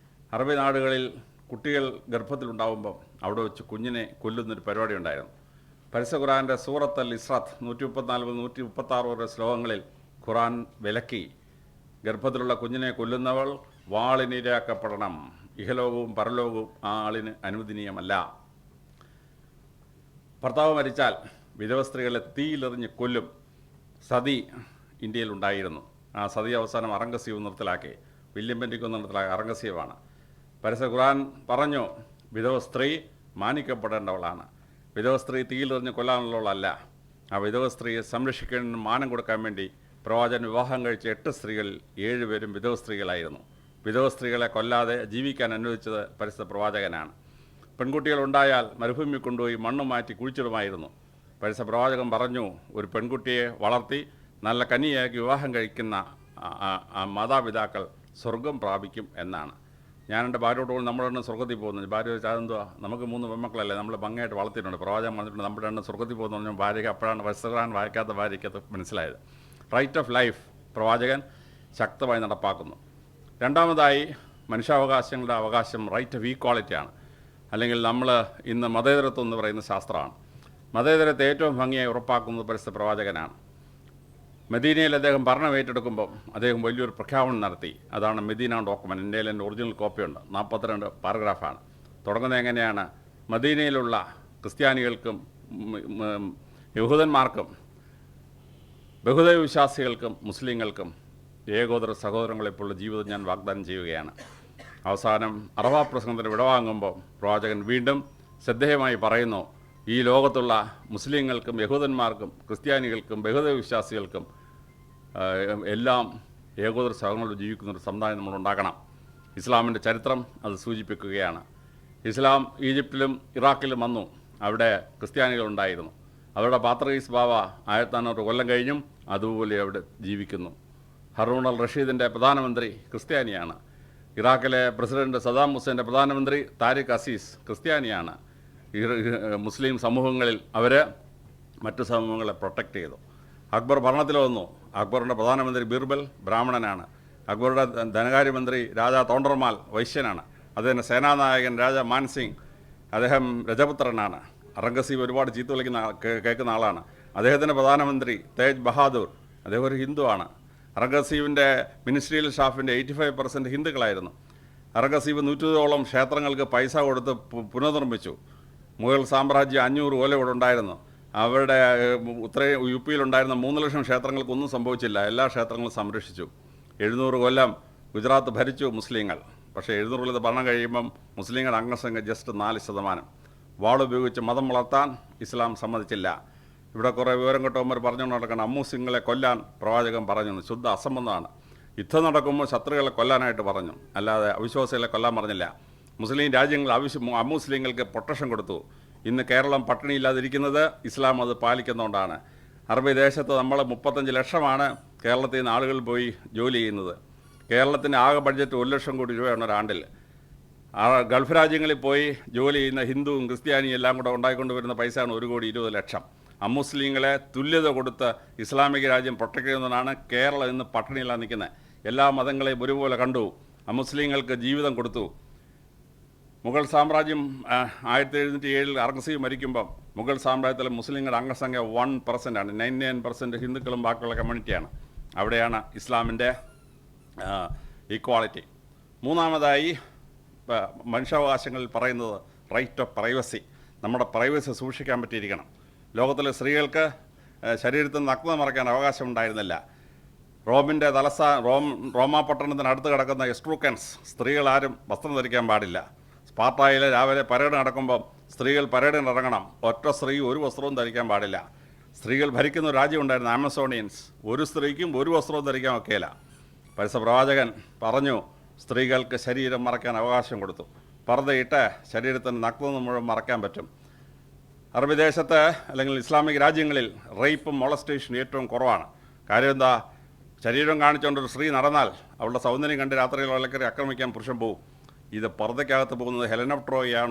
അറബി നാടുകളിൽ കുട്ടികൾ ഗർഭത്തിലുണ്ടാകുമ്പം അവിടെ വെച്ച് കുഞ്ഞിനെ കൊല്ലുന്നൊരു പരിപാടി ഉണ്ടായിരുന്നു. പരിശുദ്ധ ഖുർആൻ്റെ സൂറത്ത് അൽ ഇസ്രാത്ത് 134-136 വരെ ശ്ലോകങ്ങളിൽ ഖുർആൻ വിലക്കി, ഗർഭത്തിലുള്ള കുഞ്ഞിനെ കൊല്ലുന്നവൾ വാളിനിരയാക്കപ്പെടണം, ഇഹലോകവും പരലോകവും ആ ആളിന് അനുവദനീയമല്ല. ഭർത്താവ് മരിച്ചാൽ വിധവ സ്ത്രീകളെ തീയിലെറിഞ്ഞ് കൊല്ലും. സതി ഇന്ത്യയിലുണ്ടായിരുന്നു. ആ സതി അവസാനം അറംഗസീവ് നിർത്തലാക്കി, വില്യം പെൻറ്റിക്കോ നിർത്തലാക്കിയ അറംഗസീവാണ്. പരിശുദ്ധ ഖുർആൻ പറഞ്ഞു, വിധവ സ്ത്രീ മാനിക്കപ്പെടേണ്ടവളാണ്. വിധവ സ്ത്രീ തീയിലെറിഞ്ഞ് കൊല്ലാനുള്ളവളല്ല. ആ വിധവ സ്ത്രീയെ സംരക്ഷിക്കുന്നതിന് മാനം കൊടുക്കാൻ വേണ്ടി പ്രവാചകൻ വിവാഹം കഴിച്ച 8 സ്ത്രീകളിൽ 7 പേരും വിധവ സ്ത്രീകളായിരുന്നു. വിധവ സ്ത്രീകളെ കൊല്ലാതെ ജീവിക്കാൻ അനുവദിച്ചത് പരിശുദ്ധ പ്രവാചകനാണ്. പെൺകുട്ടികളുണ്ടായാൽ മരുഭൂമി കൊണ്ടുപോയി മണ്ണ് മാറ്റി കുഴിച്ചിടുമായിരുന്നു. പരിശുദ്ധ പ്രവാചകൻ പറഞ്ഞു, ഒരു പെൺകുട്ടിയെ വളർത്തി നല്ല കനിയാക്കി വിവാഹം കഴിക്കുന്ന മാതാപിതാക്കൾ സ്വർഗം പ്രാപിക്കും എന്നാണ്. ഞാൻ എൻ്റെ ഭാര്യയോട് പോലും നമ്മുടെ എണ്ണം സ്വർഗത്തിൽ പോകുന്നു. ഭാര്യ ചോദിച്ചാൽ അതെന്തുവാ, നമുക്ക് 3 പെൺമക്കളല്ലേ, നമ്മൾ ഭംഗിയായിട്ട് വളർത്തിയിട്ടുണ്ട്, പ്രവാചകൻ വന്നിട്ടുണ്ട്, നമ്മുടെ എണ്ണം സ്വർഗത്തിൽ പോകുന്നു പറഞ്ഞാൽ ഭാര്യയ്ക്ക് അപ്പോഴാണ് വസ്ത്രഖുർആൻ വായിക്കാത്ത ഭാര്യയ്ക്ക് അത് മനസ്സിലായത്. റൈറ്റ് ഓഫ് ലൈഫ് പ്രവാചകൻ ശക്തമായി നടപ്പാക്കുന്നു. രണ്ടാമതായി മനുഷ്യാവകാശങ്ങളുടെ അവകാശം റൈറ്റ് ഓഫ് ഈക്വാളിറ്റിയാണ്. അല്ലെങ്കിൽ നമ്മൾ ഇന്ന് മതേതരത്വം എന്ന് പറയുന്ന ശാസ്ത്രമാണ്. മതേതരത്തെ ഏറ്റവും ഭംഗിയായി ഉറപ്പാക്കുന്നത് പരിശുദ്ധ പ്രവാചകനാണ്. മദീനയിൽ അദ്ദേഹം ഭരണം ഏറ്റെടുക്കുമ്പോൾ അദ്ദേഹം വലിയൊരു പ്രഖ്യാപനം നടത്തി. അതാണ് മദീന ഡോക്യുമെൻ്റ്. എൻ്റെ എൻ്റെ ഒറിജിനൽ കോപ്പിയുണ്ട്. 42 പാരഗ്രാഫാണ്. തുടങ്ങുന്നത് എങ്ങനെയാണ്? മദീനയിലുള്ള ക്രിസ്ത്യാനികൾക്കും യഹൂദന്മാർക്കും ബഹുദൈവ വിശ്വാസികൾക്കും മുസ്ലിങ്ങൾക്കും ഏകോദര സഹോദരങ്ങളെപ്പോലുള്ള ജീവിതം ഞാൻ വാഗ്ദാനം ചെയ്യുകയാണ്. അവസാനം അറഫ പ്രസംഗത്തിന് വിടവാങ്ങുമ്പോൾ പ്രവാചകൻ വീണ്ടും ശ്രദ്ധേയമായി പറയുന്നു, ഈ ലോകത്തുള്ള മുസ്ലിങ്ങൾക്കും യഹൂദന്മാർക്കും ക്രിസ്ത്യാനികൾക്കും ബഹുദൈവ വിശ്വാസികൾക്കും എല്ലാം ഏകോദര സഹോദരങ്ങളോട് ജീവിക്കുന്നൊരു സമുദായം നമ്മൾ ഉണ്ടാക്കണം. ഇസ്ലാമിൻ്റെ ചരിത്രം അത് സൂചിപ്പിക്കുകയാണ്. ഇസ്ലാം ഈജിപ്തിലും ഇറാഖിലും വന്നു. അവിടെ ക്രിസ്ത്യാനികളുണ്ടായിരുന്നു. അവരുടെ പാത്രീസ് ബാവ 1400 കൊല്ലം കഴിഞ്ഞും അതുപോലെ അവിടെ ജീവിക്കുന്നു. ഹറൂൺ അൽ റഷീദിൻ്റെ പ്രധാനമന്ത്രി ക്രിസ്ത്യാനിയാണ്. ഇറാഖിലെ പ്രസിഡന്റ് സദാം ഹുസൈൻ്റെ പ്രധാനമന്ത്രി താരിഖ് അസീസ് ക്രിസ്ത്യാനിയാണ്. മുസ്ലിം സമൂഹങ്ങളിൽ അവർ മറ്റു സമൂഹങ്ങളെ പ്രൊട്ടക്റ്റ് ചെയ്തു. അക്ബർ ഭരണത്തിൽ വന്നു. അക്ബറിൻ്റെ പ്രധാനമന്ത്രി ബീർബൽ ബ്രാഹ്മണനാണ്. അക്ബറുടെ ധനകാര്യമന്ത്രി രാജാ തോണ്ടർമാൽ വൈശ്യനാണ്. അദ്ദേഹത്തിൻ്റെ സേനാനായകൻ രാജാ മാൻസിംഗ് അദ്ദേഹം രജപുത്രനാണ്. ഔറംഗസീബ് ഒരുപാട് ചീത്ത വിളിക്കുന്ന കേൾക്കുന്ന ആളാണ്. അദ്ദേഹത്തിൻ്റെ പ്രധാനമന്ത്രി തേജ് ബഹാദൂർ അദ്ദേഹം ഒരു ഹിന്ദുവാണ്. ഔറംഗസീബിൻ്റെ മിനിസ്ട്രിയൽ സ്റ്റാഫിൻ്റെ 85% ഹിന്ദുക്കളായിരുന്നു. ഔറംഗസീബ് 120ഓളം ക്ഷേത്രങ്ങൾക്ക് പൈസ കൊടുത്ത് പുനർനിർമ്മിച്ചു. മുഗൾ സാമ്രാജ്യം 500 കൊല്ലം ഇവിടെ ഉണ്ടായിരുന്നു. അവരുടെ യു പിയിലുണ്ടായിരുന്ന 3 ലക്ഷം ക്ഷേത്രങ്ങൾക്കൊന്നും സംഭവിച്ചില്ല. എല്ലാ ക്ഷേത്രങ്ങളും സംരക്ഷിച്ചു. 700 കൊല്ലം ഗുജറാത്ത് ഭരിച്ചു മുസ്ലിങ്ങൾ. പക്ഷേ 700 കൊല്ലത്തെ ഭരണം കഴിയുമ്പം മുസ്ലിങ്ങളുടെ അംഗസംഖ്യ ജസ്റ്റ് 4%. വാളുപയോഗിച്ച് മതം വളർത്താൻ ഇസ്ലാം സമ്മതിച്ചില്ല. ഇവിടെ കുറേ വിവരം കിട്ടുമ്പോൾ പറഞ്ഞുകൊണ്ട് നടക്കണം, അമ്മൂസിങ്ങളെ കൊല്ലാൻ പ്രവാചകൻ പറഞ്ഞു. ശുദ്ധ അസംബന്ധമാണ്. യുദ്ധം നടക്കുമ്പോൾ ശത്രുക്കളെ കൊല്ലാനായിട്ട് പറഞ്ഞു, അല്ലാതെ അവിശ്വാസികളെ കൊല്ലാൻ പറഞ്ഞില്ല. മുസ്ലിം രാജ്യങ്ങൾ അമുസ്ലിങ്ങൾക്ക് പ്രൊട്ടക്ഷൻ കൊടുത്തു. ഇന്ന് കേരളം പട്ടിണിയില്ലാതിരിക്കുന്നത് ഇസ്ലാം അത് പാലിക്കുന്നതുകൊണ്ടാണ്. അറബി ദേശത്ത് നമ്മൾ 35 ലക്ഷമാണ് കേരളത്തിൽ നിന്ന് ആളുകൾ പോയി ജോലി ചെയ്യുന്നത്. കേരളത്തിൻ്റെ ആകെ ബഡ്ജറ്റ് 1 ലക്ഷം കോടി രൂപയാണ് ഒരാണ്ടിൽ. ഗൾഫ് രാജ്യങ്ങളിൽ പോയി ജോലി ചെയ്യുന്ന ഹിന്ദുവും ക്രിസ്ത്യാനിയും എല്ലാം കൂടെ ഉണ്ടായിക്കൊണ്ട് വരുന്ന പൈസയാണ് 1,20,00,000. അമുസ്ലിങ്ങളെ തുല്യത കൊടുത്ത് ഇസ്ലാമിക രാജ്യം പ്രൊട്ടക്ട് ചെയ്യുന്നതാണ് കേരളം ഇന്ന് പട്ടിണിയിലാണ് നിൽക്കുന്നത്. എല്ലാ മതങ്ങളെയും ഒരുപോലെ കണ്ടു. അമുസ്ലിങ്ങൾക്ക് ജീവിതം കൊടുത്തു. മുഗൾ സാമ്രാജ്യം 1707 ഔറംഗസീബ് മരിക്കുമ്പം മുഗൾ സാമ്രാജ്യത്തിലെ മുസ്ലിങ്ങളുടെ അംഗസംഖ്യ 1% ആണ്. 99% ഹിന്ദുക്കളും ബാക്കിയുള്ള കമ്മ്യൂണിറ്റിയാണ്. അവിടെയാണ് ഇസ്ലാമിൻ്റെ ഈക്വാളിറ്റി. മൂന്നാമതായി മനുഷ്യാവകാശങ്ങളിൽ പറയുന്നത് റൈറ്റ് ഓഫ് പ്രൈവസി. നമ്മുടെ പ്രൈവസി സൂക്ഷിക്കാൻ പറ്റിയിരിക്കണം. ലോകത്തിലെ സ്ത്രീകൾക്ക് ശരീരത്തിൽ നഗ്നത മറയ്ക്കാൻ അവകാശം ഉണ്ടായിരുന്നില്ല. റോമിൻ്റെ റോമാ പട്ടണത്തിനടുത്ത് കിടക്കുന്ന എസ്ട്രൂക്കൻസ് സ്ത്രീകളാരും വസ്ത്രം ധരിക്കാൻ പാടില്ല. സ്പാർട്ടായിലെ രാവിലെ പരേഡ് നടക്കുമ്പം സ്ത്രീകൾ പരേഡിന് ഇറങ്ങണം. ഒറ്റ സ്ത്രീ ഒരു വസ്ത്രവും ധരിക്കാൻ പാടില്ല. സ്ത്രീകൾ ഭരിക്കുന്ന ഒരു രാജ്യം ഉണ്ടായിരുന്നു ആമസോണിയൻസ്. ഒരു സ്ത്രീക്കും ഒരു വസ്ത്രവും ധരിക്കാൻ ഒക്കെയില്ല. പരിശുദ്ധ പ്രവാചകൻ പറഞ്ഞു, സ്ത്രീകൾക്ക് ശരീരം മറയ്ക്കാൻ അവകാശം കൊടുത്തു. പർദ്ദയിട്ട് ശരീരത്തിന് നഗ്നത മുഴുവൻ മറയ്ക്കാൻ പറ്റും. അറബി ദേശത്ത് അല്ലെങ്കിൽ ഇസ്ലാമിക് രാജ്യങ്ങളിൽ റേപ്പും മൊളസ്റ്റേഷനും ഏറ്റവും കുറവാണ്. കാര്യം എന്താ? ശരീരം കാണിച്ചുകൊണ്ടൊരു സ്ത്രീ നടന്നാൽ അവളുടെ സൗന്ദര്യം കണ്ട് രാത്രിയിൽ വളക്കറി ആക്രമിക്കാൻ പുരുഷൻ പോകും. ഇത് പർദ്ദയ്ക്കകത്ത് പോകുന്നത് ഹെലൻ ഓഫ് ട്രോയ്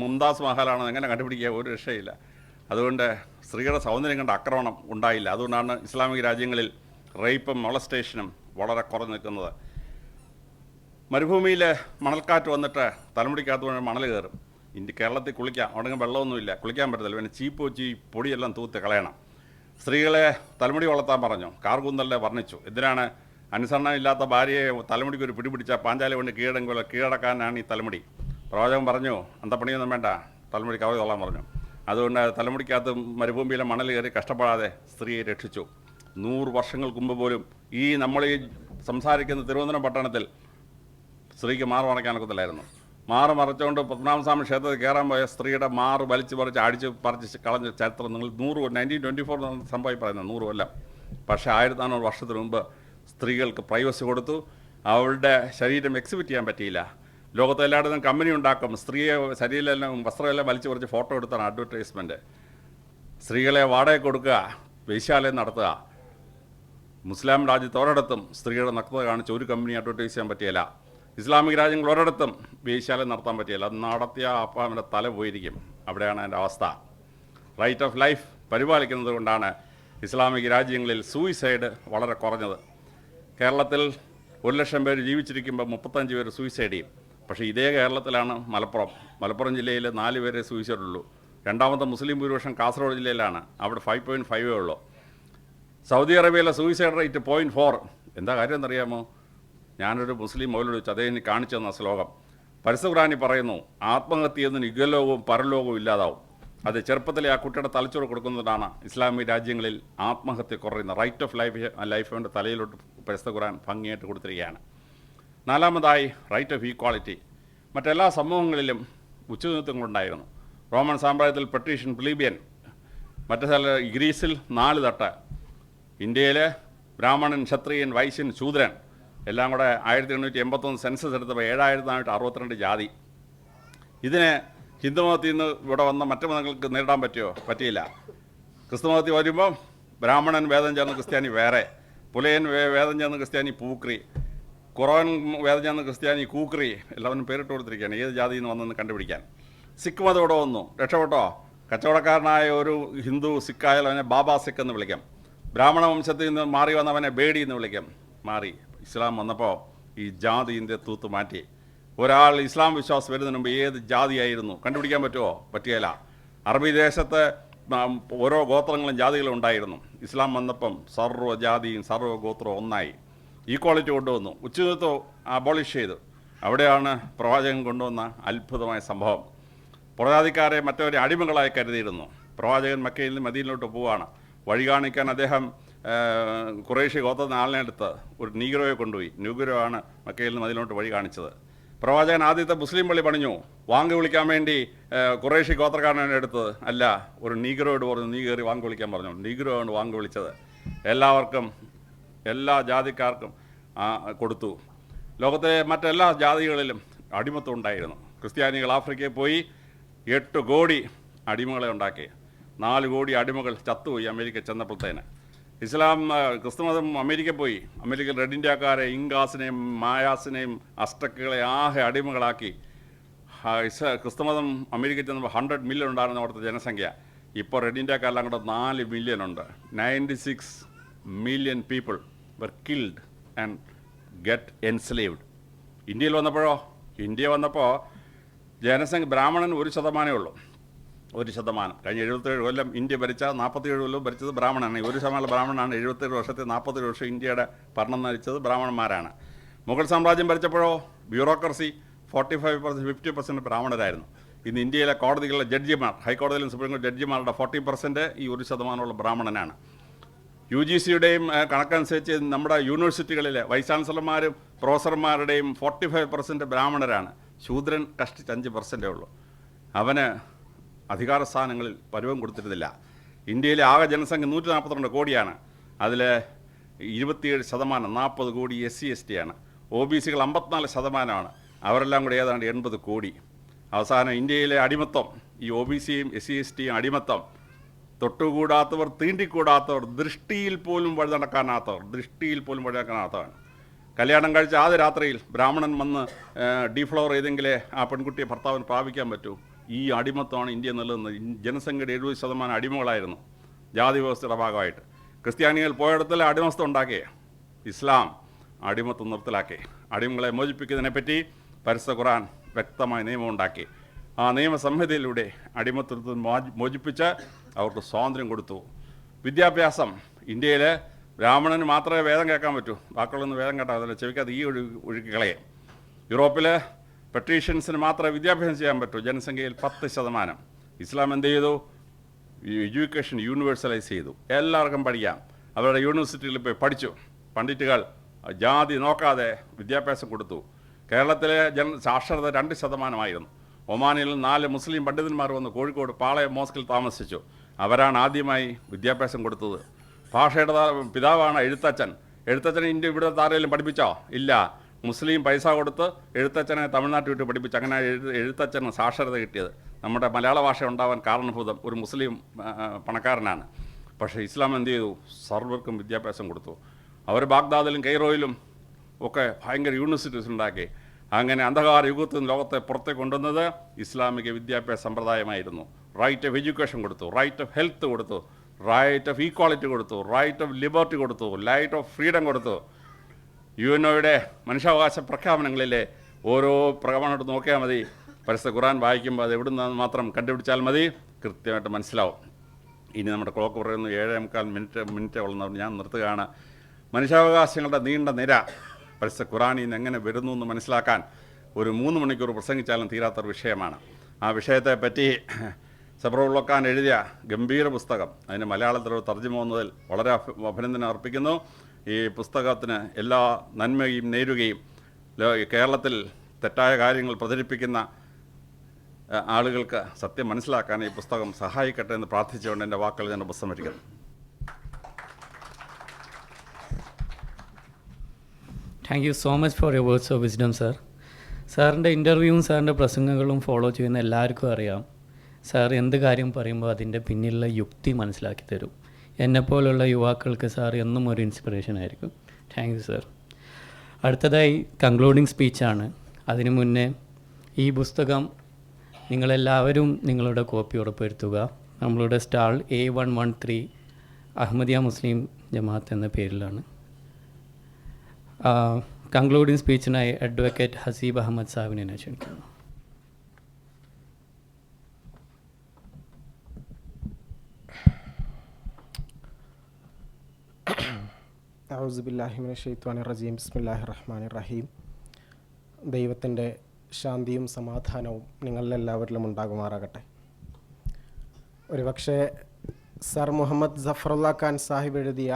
മുംതാസ് മഹലാണോ എങ്ങനെ കണ്ടുപിടിക്കുക? ഒരു രക്ഷയില്ല. അതുകൊണ്ട് സ്ത്രീയുടെ സൗന്ദര്യം കണ്ട് ആക്രമണം ഉണ്ടായില്ല. അതുകൊണ്ടാണ് ഇസ്ലാമിക രാജ്യങ്ങളിൽ റേപ്പും മൊളസ്റ്റേഷനും വളരെ കുറഞ്ഞു നിൽക്കുന്നത്. മരുഭൂമിയിൽ മണൽക്കാറ്റ് വന്നിട്ട് തലമുടിക്കകത്ത് മണൽ കയറും. കേരളത്തിൽ കുളിക്കാം, അവിടെ വെള്ളമൊന്നുമില്ല, കുളിക്കാൻ പറ്റത്തില്ല. പിന്നെ ചീപ്പ് വെച്ച് ഈ പൊടിയെല്ലാം തൂത്ത് കളയണം. സ്ത്രീകളെ തലമുടി വളർത്താൻ പറഞ്ഞു. കാർകൂന്തലിനെ വർണ്ണിച്ചു. എന്തിനാണ്? അനുസരണമില്ലാത്ത ഭാര്യയെ തലമുടിക്ക് ഒരു പിടിപിടിച്ചാൽ പാഞ്ചാലി കൊണ്ട് കീഴടക്കാനാണ് ഈ തലമുടി. പ്രവാചകൻ പറഞ്ഞു, അന്തപ്പണിയൊന്നും വേണ്ട, തലമുടി കവറി കൊള്ളാൻ പറഞ്ഞു. അതുകൊണ്ട് തലമുടിക്കകത്ത് മരുഭൂമിയിലെ മണൽ കയറി കഷ്ടപ്പെടാതെ സ്ത്രീയെ രക്ഷിച്ചു. 100 വർഷങ്ങൾക്ക് മുമ്പ് പോലും നമ്മൾ ഈ സംസാരിക്കുന്ന തിരുവനന്തപുരം പട്ടണത്തിൽ സ്ത്രീക്ക് മാറ് മറയ്ക്കാനൊക്കത്തില്ലായിരുന്നു. മാറ് മറച്ചുകൊണ്ട് പത്മനാഭസ്വാമി ക്ഷേത്രത്തിൽ കയറാൻ പോയ സ്ത്രീയുടെ മാറ് അടിച്ച് പറിച്ച് കളഞ്ഞ ചരിത്രം നിങ്ങൾ 1924 സംഭവം പറയുന്നത് 100 കൊല്ലം. പക്ഷേ 1400 വർഷത്തിന് മുമ്പ് സ്ത്രീകൾക്ക് പ്രൈവസി കൊടുത്തു. അവളുടെ ശരീരം എക്സിബിറ്റ് ചെയ്യാൻ പറ്റിയില്ല. ലോകത്ത് എല്ലായിടത്തും കമ്പനി ഉണ്ടാക്കും. സ്ത്രീയെ ശരീരമെല്ലാം വസ്ത്രമെല്ലാം വലിച്ചു പറിച്ച് ഫോട്ടോ എടുത്താണ് അഡ്വർടൈസ്മെൻറ്റ്. സ്ത്രീകളെ വാടക കൊടുക്കുക, വേശ്യാലയം നടത്തുക. മുസ്ലിം രാജ്യത്ത് ഒരിടത്തും സ്ത്രീയുടെ നഗ്നത കാണിച്ച് ഒരു കമ്പനി അഡ്വർടൈസ് ചെയ്യാൻ പറ്റിയില്ല. ഇസ്ലാമിക രാജ്യങ്ങൾ ഒരിടത്തും വേശ്യാലയം നടത്താൻ പറ്റിയില്ല. അത് നടത്തിയ അപ്പം അവൻ്റെ തല പോയിരിക്കും. അവിടെയാണ് എൻ്റെ അവസ്ഥ. റൈറ്റ് ഓഫ് ലൈഫ് പരിപാലിക്കുന്നത് കൊണ്ടാണ് ഇസ്ലാമിക രാജ്യങ്ങളിൽ സൂയിസൈഡ് വളരെ കുറഞ്ഞത്. കേരളത്തിൽ 1,00,000 പേര് ജീവിച്ചിരിക്കുമ്പോൾ 35 പേര് സൂയിസൈഡ് ചെയ്യും. പക്ഷേ ഇതേ കേരളത്തിലാണ് മലപ്പുറം ജില്ലയിൽ 4 പേരെ സൂയിസൈഡുള്ളൂ. രണ്ടാമത്തെ മുസ്ലിം ഭൂരിപക്ഷം കാസർഗോഡ് ജില്ലയിലാണ്. അവിടെ 5.5 ഉള്ളൂ. സൗദി അറേബ്യയിലെ സൂയിസൈഡ് റേറ്റ് 0.4. എന്താ കാര്യം എന്നറിയാമോ? ഞാനൊരു മുസ്ലിം മൗലവി വെച്ച് അദ്ദേഹം കാണിച്ചു തന്ന ശ്ലോകം. പരിശുദ്ധ ഖുർആനിൽ പറയുന്നു, ആത്മഹത്യയെന്ന് ഇഹലോകവും പരലോകവും ഇല്ലാതാവും. അത് ചെറുപ്പത്തിലെ ആ കുട്ടിയുടെ തലച്ചോറ് കൊടുക്കുന്നതാണ് ഇസ്ലാമിക രാജ്യങ്ങളിൽ ആത്മഹത്യ കുറയുന്നത്. റൈറ്റ് ഓഫ് ലൈഫിൻ്റെ തലയിലോട്ട് പരിശുദ്ധ ഖുർആൻ ഭംഗിയായിട്ട് കൊടുത്തിരിക്കുകയാണ്. 4-മതായി റൈറ്റ് ഓഫ് ഈക്വാളിറ്റി. മറ്റെല്ലാ സമൂഹങ്ങളിലും ഉച്ചനീത്തങ്ങളുണ്ടായിരുന്നു. റോമൻ സാമ്രാജ്യത്തിൽ പെട്രീഷ്യൻ, പ്ലീബിയൻ, മറ്റു ഗ്രീസിൽ 4 തട്ട്. ഇന്ത്യയിൽ ബ്രാഹ്മണൻ, ക്ഷത്രിയൻ, വൈശ്യൻ, ശൂദ്രൻ എല്ലാം കൂടെ 1881 സെൻസസ് എടുത്തപ്പോൾ 7,462 ജാതി. ഇതിനെ ഹിന്ദുമതത്തിൽ നിന്ന് ഇവിടെ വന്ന മറ്റു മതങ്ങൾക്ക് നേരിടാൻ പറ്റിയില്ല. ക്രിസ്തുമതത്തിൽ വരുമ്പോൾ ബ്രാഹ്മണൻ വേദം ചേർന്ന് ക്രിസ്ത്യാനി വേറെ, പുലയൻ വേദം ചേർന്ന് ക്രിസ്ത്യാനി പൂക്രി, ഖുർആൻ വേദം ചേർന്ന് ക്രിസ്ത്യാനി കൂക്രി, എല്ലാവരും പേരിട്ട് കൊടുത്തിരിക്കുകയാണ് ഏത് ജാതിയിൽ നിന്ന് വന്നെന്ന് കണ്ടുപിടിക്കാൻ. സിഖ് മതം ഇവിടെ വന്നു, രക്ഷപ്പെട്ടോ. കച്ചവടക്കാരനായ ഒരു ഹിന്ദു സിഖായാലും അവനെ ബാബാ സിഖ് എന്ന് വിളിക്കാം. ബ്രാഹ്മണ വംശത്തിൽ നിന്ന് മാറി വന്നവനെ ബേഡി എന്ന് വിളിക്കാം. മാറി. ഇസ്ലാം വന്നപ്പോൾ ഈ ജാതി ഇന്ത്യ തൂത്ത് മാറ്റി. ഒരാൾ ഇസ്ലാം വിശ്വാസം വരുന്നതിന് മുമ്പ് ഏത് ജാതിയായിരുന്നു കണ്ടുപിടിക്കാൻ പറ്റുമോ? പറ്റുകയില്ല. അറബി ദേശത്ത് ഓരോ ഗോത്രങ്ങളും ജാതികളും ഉണ്ടായിരുന്നു. ഇസ്ലാം വന്നപ്പം സർവ്വജാതിയും സർവ്വഗോത്രവും ഒന്നായി. ഈക്വാളിറ്റി കൊണ്ടുവന്നു. ഉച്ചനീതത്വം അബോളിഷ് ചെയ്തു. അവിടെയാണ് പ്രവാചകൻ കൊണ്ടുവന്ന അത്ഭുതമായ സംഭവം. പുറജാതിക്കാരെ മറ്റവരെ അടിമകളായി കരുതിയിരുന്നു. പ്രവാചകൻ മക്കയിൽ നിന്ന് മദീനയിലോട്ട് പോവുകയാണ്. വഴി കാണിക്കാൻ അദ്ദേഹം ഖുറൈശി ഗോത്രത്തിന് ആളിനെ എടുത്ത് ഒരു നീഗ്രോയെ കൊണ്ടുപോയി. നീഗ്രോ ആണ് മക്കയിൽ നിന്ന് മദീനയിലോട്ട് വഴി കാണിച്ചത്. പ്രവാചകൻ ആദ്യത്തെ മുസ്ലിം പള്ളി പണിഞ്ഞു. വാങ്ക് വിളിക്കാൻ വേണ്ടി ഖുറൈശി ഗോത്രക്കാരനാണ് എടുത്തത്. അല്ല, ഒരു നീഗ്രോയോട് പറഞ്ഞു, നീ കയറി വാങ്ക് വിളിക്കാൻ പറഞ്ഞു. നീഗ്രോ ആണ് വാങ്ക് വിളിച്ചത്. എല്ലാവർക്കും, എല്ലാ ജാതിക്കാർക്കും കൊടുത്തു. ലോകത്തിലെ മറ്റെല്ലാ ജാതികളിലും അടിമത്തം ഉണ്ടായിരുന്നു. ക്രിസ്ത്യാനികൾ ആഫ്രിക്കയിൽ പോയി 8 കോടി അടിമകളെ ഉണ്ടാക്കി. 4 കോടി അടിമകൾ ചത്തുപോയി അമേരിക്ക ചെന്നപ്പോഴത്തേന്. ക്രിസ്തുമതം അമേരിക്കയിൽ പോയി. അമേരിക്കയിൽ റെഡ് ഇന്ത്യക്കാരെ, ഇങ്കാസിനെയും മായാസിനെയും അസ്റ്റക്കുകളെ ആകെ അടിമകളാക്കി. ക്രിസ്തുമതം അമേരിക്കയിൽ ചെന്നപ്പോൾ 100 മില്യൺ ഉണ്ടായിരുന്ന അവിടുത്തെ ജനസംഖ്യ. ഇപ്പോൾ റെഡ് ഇന്ത്യക്കാരെല്ലാം കൂടെ 4 മില്യൺ ഉണ്ട്. 96 million people were killed and get enslaved. India വന്നപ്പോൾ ജനസംഖ്യ ബ്രാഹ്മണൻ 1% ഉള്ളൂ. 1%. കഴിഞ്ഞ 77 കൊല്ലം ഇന്ത്യ ഭരിച്ച 47 കൊല്ലം ഭരിച്ചത് ബ്രാഹ്മണനാണ്. 1% ബ്രാഹ്മണനാണ്. 77 വർഷത്തെ 47 വർഷം ഇന്ത്യയുടെ ഭരണം നയിച്ചത് ബ്രാഹ്മണന്മാരാണ്. മുഗൾ സാമ്രാജ്യം ഭരിച്ചപ്പോഴോ ബ്യൂറോക്രസി 45%, 50% ബ്രാഹ്മണരായിരുന്നു. ഇന്ന് ഇന്ത്യയിലെ കോടതികളിലെ ജഡ്ജിമാർ, ഹൈക്കോടതിയിലും സുപ്രീം കോടതി ജഡ്ജിമാരുടെ 40% ഈ 1% ബ്രാഹ്മണനാണ്. UGCയുടെയും കണക്കനുസരിച്ച് നമ്മുടെ യൂണിവേഴ്സിറ്റികളിലെ വൈസ് ചാൻസലർമാരും പ്രൊഫസർമാരുടെയും 45% ബ്രാഹ്മണരാണ്. ശൂദ്രൻ കഷ്ടിച്ച് 5% ഉള്ളൂ. അവന് അധികാര സ്ഥാനങ്ങളിൽ പരുവം കൊടുത്തിരുന്നില്ല. ഇന്ത്യയിലെ ആകെ ജനസംഖ്യ 142 കോടിയാണ്. അതിൽ 27%, 40 കോടി SC/ST ആണ്. OBCകൾ 54%. അവരെല്ലാം കൂടി ഏതാണ്ട് 80 കോടി. അവസാനം ഇന്ത്യയിലെ അടിമത്തം, ഈ OBCയും SC/STയും അടിമത്തം, തൊട്ടുകൂടാത്തവർ, തീണ്ടിക്കൂടാത്തവർ, ദൃഷ്ടിയിൽ പോലും വഴി നടക്കാനാത്തവർ. കല്യാണം കഴിച്ച ആദ്യ രാത്രിയിൽ ബ്രാഹ്മണൻ വന്ന് ഡീഫ്ലവർ ചെയ്തെങ്കിലേ ആ പെൺകുട്ടിയെ ഭർത്താവിന് പ്രാപിക്കാൻ പറ്റൂ. ഈ അടിമത്തമാണ് ഇന്ത്യ നിലനിന്നത്. ജനസംഖ്യയുടെ 70% അടിമകളായിരുന്നു ജാതി വ്യവസ്ഥയുടെ ഭാഗമായിട്ട്. ക്രിസ്ത്യാനികൾ പോയിടത്തിൽ അടിമസ്ഥ ഉണ്ടാക്കി. ഇസ്ലാം അടിമത്തം നിർത്തലാക്കി. അടിമകളെ മോചിപ്പിക്കുന്നതിനെപ്പറ്റി പരിശുദ്ധ ഖുർആൻ വ്യക്തമായ നിയമം ഉണ്ടാക്കി. ആ നിയമസംഹിതയിലൂടെ അടിമത്തത്തിൽ മോചിപ്പിച്ച് അവർക്ക് സ്വാതന്ത്ര്യം കൊടുത്തു. വിദ്യാഭ്യാസം, ഇന്ത്യയിൽ ബ്രാഹ്മണന് മാത്രമേ വേദം കേൾക്കാൻ പറ്റൂ. ബാക്കിയുള്ളൊന്നും വേദം കേട്ടാൽ ചെവിക്കാതെ ഈ ഒഴുക്കികളെ. യൂറോപ്പിൽ പെട്രീഷ്യൻസിന് മാത്രമേ വിദ്യാഭ്യാസം ചെയ്യാൻ പറ്റൂ. ജനസംഖ്യയിൽ 10%. ഇസ്ലാം എന്ത് ചെയ്തു? എഡ്യൂക്കേഷൻ യൂണിവേഴ്സലൈസ് ചെയ്തു. എല്ലാവർക്കും പഠിക്കാം. അവരുടെ യൂണിവേഴ്സിറ്റികളിൽ പോയി പഠിച്ചു. പണ്ഡിറ്റുകൾ ജാതി നോക്കാതെ വിദ്യാഭ്യാസം കൊടുത്തു. കേരളത്തിലെ സാക്ഷരത 2%. ഒമാനിൽ 4 മുസ്ലിം പണ്ഡിതന്മാർ വന്ന് കോഴിക്കോട് പാളയം മോസ്കിൽ താമസിച്ചു. അവരാണ് ആദ്യമായി വിദ്യാഭ്യാസം കൊടുത്തത്. ഭാഷയുടെ പിതാവാണ് എഴുത്തച്ഛൻ. എഴുത്തച്ഛനെ ഇന്ത്യ ഇവിടെ ആരെങ്കിലും പഠിപ്പിച്ചോ? ഇല്ല. മുസ്ലിം പൈസ കൊടുത്ത് എഴുത്തച്ഛനെ തമിഴ്നാട്ടിൽ വിട്ട് പഠിപ്പിച്ചു. അങ്ങനെ എഴുത്തച്ഛന് സാക്ഷരത കിട്ടിയത്. നമ്മുടെ മലയാള ഭാഷ ഉണ്ടാവാൻ കാരണഭൂതം ഒരു മുസ്ലിം പണക്കാരനാണ്. പക്ഷേ ഇസ്ലാം എന്ത് ചെയ്തു? സർവർക്കും വിദ്യാഭ്യാസം കൊടുത്തു. അവർ ബാഗ്ദാദിലും കൈറോയിലും ഒക്കെ ഭയങ്കര യൂണിവേഴ്സിറ്റീസ് ഉണ്ടാക്കി. അങ്ങനെ അന്ധകാര യുഗത്തിൽ നിന്ന് ലോകത്തെ പുറത്തേക്ക് കൊണ്ടുവന്നത് ഇസ്ലാമിക വിദ്യാഭ്യാസ സമ്പ്രദായമായിരുന്നു. റൈറ്റ് ഓഫ് എഡ്യൂക്കേഷൻ കൊടുത്തു, റൈറ്റ് ഓഫ് ഹെൽത്ത് കൊടുത്തു, റൈറ്റ് ഓഫ് ഈക്വാളിറ്റി കൊടുത്തു, റൈറ്റ് ഓഫ് ലിബർട്ടി കൊടുത്തു, ലൈറ്റ് ഓഫ് ഫ്രീഡം കൊടുത്തു. UNOയുടെ മനുഷ്യാവകാശ പ്രഖ്യാപനങ്ങളിലെ ഓരോ പ്രകടനമായിട്ട് നോക്കിയാൽ മതി. പരിശുദ്ധ ഖുർആൻ വായിക്കുമ്പോൾ അത് എവിടെ നിന്ന് മാത്രം കണ്ടുപിടിച്ചാൽ മതി, കൃത്യമായിട്ട് മനസ്സിലാവും. ഇനി നമ്മുടെ ക്ലോക്ക് പറയുന്നു 7:45 മിനിറ്റ് ഉള്ളതുകൊണ്ട് ഞാൻ നിർത്തുകയാണ്. മനുഷ്യാവകാശങ്ങളുടെ നീണ്ട നിര പരിശുദ്ധ ഖുർആനിൽ നിന്ന് എങ്ങനെ വരുന്നു എന്ന് മനസ്സിലാക്കാൻ ഒരു 3 മണിക്കൂർ പ്രസംഗിച്ചാലും തീരാത്തൊരു വിഷയമാണ്. ആ വിഷയത്തെപ്പറ്റി സബ്റുൽ ഖാൻ എഴുതിയ ഗംഭീര പുസ്തകം, അതിന് മലയാളത്തിലൊരു തർജ്ജമ വന്നതിൽ വളരെ അഭിനന്ദനം അർപ്പിക്കുന്നു. ഈ പുസ്തകത്തിന് എല്ലാ നന്മയും നേരുകയും കേരളത്തിൽ തെറ്റായ കാര്യങ്ങൾ പ്രചരിപ്പിക്കുന്ന ആളുകൾക്ക് സത്യം മനസ്സിലാക്കാൻ ഈ പുസ്തകം സഹായിക്കട്ടെ എന്ന് പ്രാർത്ഥിച്ചുകൊണ്ട് എൻ്റെ വാക്കുകൾ ഞാൻ ഉപസംഹരിക്കുന്നു. Thank you so much for your words of wisdom sir. സാറിൻ്റെ ഇൻ്റർവ്യൂവും സാറിൻ്റെ പ്രസംഗങ്ങളും ഫോളോ ചെയ്യുന്ന എല്ലാവർക്കും അറിയാം, സാർ എന്ത് കാര്യം പറയുമ്പോൾ അതിൻ്റെ പിന്നിലുള്ള യുക്തി മനസ്സിലാക്കി തരും. എന്നെപ്പോലുള്ള യുവാക്കൾക്ക് സാർ എന്നും ഒരു ഇൻസ്പിറേഷൻ ആയിരിക്കും. Thank you sir. അടുത്തതായി കൺക്ലൂഡിങ് സ്പീച്ചാണ്. അതിനു മുന്നേ ഈ പുസ്തകം നിങ്ങളെല്ലാവരും നിങ്ങളുടെ കോപ്പി ഉറപ്പുവരുത്തുക. നമ്മളുടെ സ്റ്റാൾ A113 അഹമ്മദിയ മുസ്ലിം ജമാഅത്ത് എന്ന പേരിലാണ്. കൺക്ലൂഡിങ് സ്പീച്ചിനായി അഡ്വക്കേറ്റ് ഹസീബ് അഹമ്മദ് സാഹിബിനെ ഞാൻ ക്ഷണിക്കുന്നു. ഔസുബില്ലാഹി മിനശ് ശൈത്വാനിർ റജീം. ബിസ്മില്ലാഹിർ റഹ്മാനിർ റഹീം. ദൈവത്തിൻ്റെ ശാന്തിയും സമാധാനവും നിങ്ങളിലെല്ലാവരിലും ഉണ്ടാകുമാറാകട്ടെ. ഒരുപക്ഷെ സർ മുഹമ്മദ് സഫറുല്ല ഖാൻ സാഹിബ് എഴുതിയ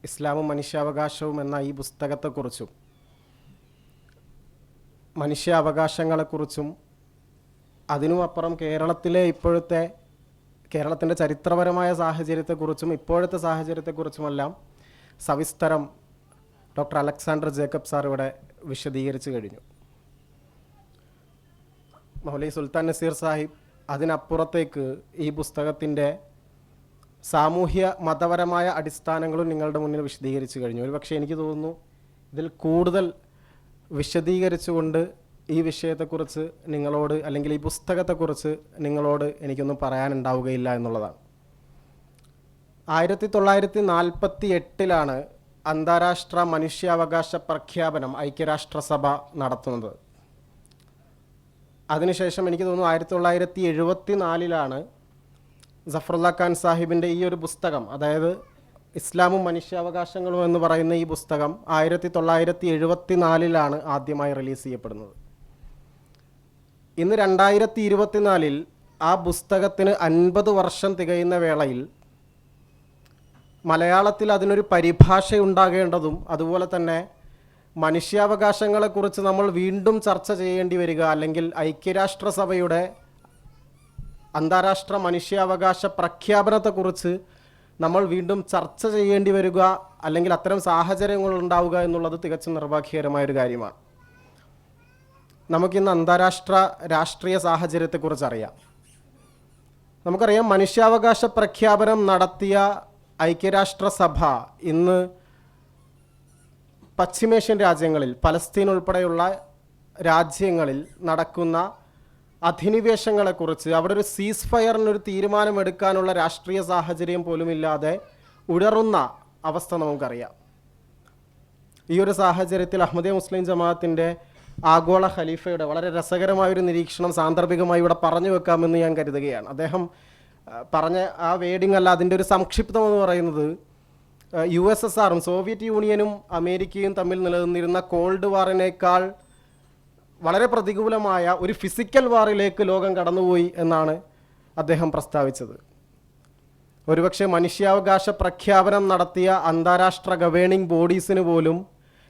ഇസ്ലാമും മനുഷ്യാവകാശവും എന്ന ഈ പുസ്തകത്തെക്കുറിച്ചും മനുഷ്യാവകാശങ്ങളെക്കുറിച്ചും അതിനുമപ്പുറം കേരളത്തിൻ്റെ ചരിത്രപരമായ സാഹചര്യത്തെക്കുറിച്ചും ഇപ്പോഴത്തെ സാഹചര്യത്തെക്കുറിച്ചുമെല്ലാം സവിസ്തരം ഡോക്ടർ അലക്സാണ്ടർ ജേക്കബ് സാർ ഇവിടെ വിശദീകരിച്ചു കഴിഞ്ഞു. മൗലവി സുൽത്താൻ നസീർ സാഹിബ് അതിനപ്പുറത്തേക്ക് ഈ പുസ്തകത്തിൻ്റെ സാമൂഹ്യ മതപരമായ അടിസ്ഥാനങ്ങളും നിങ്ങളുടെ മുന്നിൽ വിശദീകരിച്ചു കഴിഞ്ഞു. ഒരുപക്ഷെ എനിക്ക് തോന്നുന്നു ഇതിൽ കൂടുതൽ വിശദീകരിച്ചുകൊണ്ട് ഈ വിഷയത്തെക്കുറിച്ച് നിങ്ങളോട്, അല്ലെങ്കിൽ ഈ പുസ്തകത്തെക്കുറിച്ച് നിങ്ങളോട് എനിക്കൊന്നും പറയാനുണ്ടാവുകയില്ല എന്നുള്ളതാണ്. 1948 അന്താരാഷ്ട്ര മനുഷ്യാവകാശ പ്രഖ്യാപനം ഐക്യരാഷ്ട്രസഭ നടത്തുന്നത്. അതിനുശേഷം എനിക്ക് തോന്നുന്നു 1974 സഫറുല്ല ഖാൻ സാഹിബിൻ്റെ ഈ ഒരു പുസ്തകം, അതായത് ഇസ്ലാമും മനുഷ്യാവകാശങ്ങളും എന്ന് പറയുന്ന ഈ പുസ്തകം 1974 ആദ്യമായി റിലീസ് ചെയ്യപ്പെടുന്നത്. ഇന്ന് 2024 ആ പുസ്തകത്തിന് 50 വർഷം തികയുന്ന വേളയിൽ മലയാളത്തിൽ അതിനൊരു പരിഭാഷയുണ്ടാകേണ്ടതും, അതുപോലെ തന്നെ മനുഷ്യാവകാശങ്ങളെക്കുറിച്ച് നമ്മൾ വീണ്ടും ചർച്ച ചെയ്യേണ്ടി വരിക, അല്ലെങ്കിൽ ഐക്യരാഷ്ട്രസഭയുടെ അന്താരാഷ്ട്ര മനുഷ്യാവകാശ പ്രഖ്യാപനത്തെക്കുറിച്ച് നമ്മൾ വീണ്ടും ചർച്ച ചെയ്യേണ്ടി വരിക, അല്ലെങ്കിൽ അത്തരം സാഹചര്യങ്ങൾ ഉണ്ടാവുക എന്നുള്ളത് തികച്ചും നിർഭാഗ്യകരമായൊരു കാര്യമാണ്. നമുക്കിന്ന് അന്താരാഷ്ട്ര രാഷ്ട്രീയ സാഹചര്യത്തെക്കുറിച്ച് അറിയാം. നമുക്കറിയാം, മനുഷ്യാവകാശ പ്രഖ്യാപനം നടത്തിയ ഐക്യരാഷ്ട്രസഭ ഇന്ന് പശ്ചിമേഷ്യൻ രാജ്യങ്ങളിൽ, പലസ്തീൻ ഉൾപ്പെടെയുള്ള രാജ്യങ്ങളിൽ നടക്കുന്ന അധിനിവേശങ്ങളെക്കുറിച്ച്, അവിടെ ഒരു സീസ് ഫയറിനൊരു തീരുമാനമെടുക്കാനുള്ള രാഷ്ട്രീയ സാഹചര്യം പോലുമില്ലാതെ ഉഴറുന്ന അവസ്ഥ നമുക്കറിയാം. ഈ ഒരു സാഹചര്യത്തിൽ അഹമ്മദിയ മുസ്ലിം ജമാഅത്തിൻ്റെ ആഗോള ഖലീഫയുടെ വളരെ രസകരമായൊരു നിരീക്ഷണം സാന്ദർഭികമായി ഇവിടെ പറഞ്ഞു വെക്കാമെന്ന് ഞാൻ കരുതുകയാണ്. അദ്ദേഹം പറഞ്ഞ ആ വേഡിങ് അല്ല, അതിൻ്റെ ഒരു സംക്ഷിപ്തം എന്ന് പറയുന്നത്, USSRും സോവിയറ്റ് യൂണിയനും അമേരിക്കയും തമ്മിൽ നിലനിന്നിരുന്ന കോൾഡ് വാറിനേക്കാൾ വളരെ പ്രതികൂലമായ ഒരു ഫിസിക്കൽ വാറിലേക്ക് ലോകം കടന്നുപോയി എന്നാണ് അദ്ദേഹം പ്രസ്താവിച്ചത്. ഒരുപക്ഷെ മനുഷ്യാവകാശ പ്രഖ്യാപനം നടത്തിയ അന്താരാഷ്ട്ര ഗവേണിംഗ് ബോഡീസിന് പോലും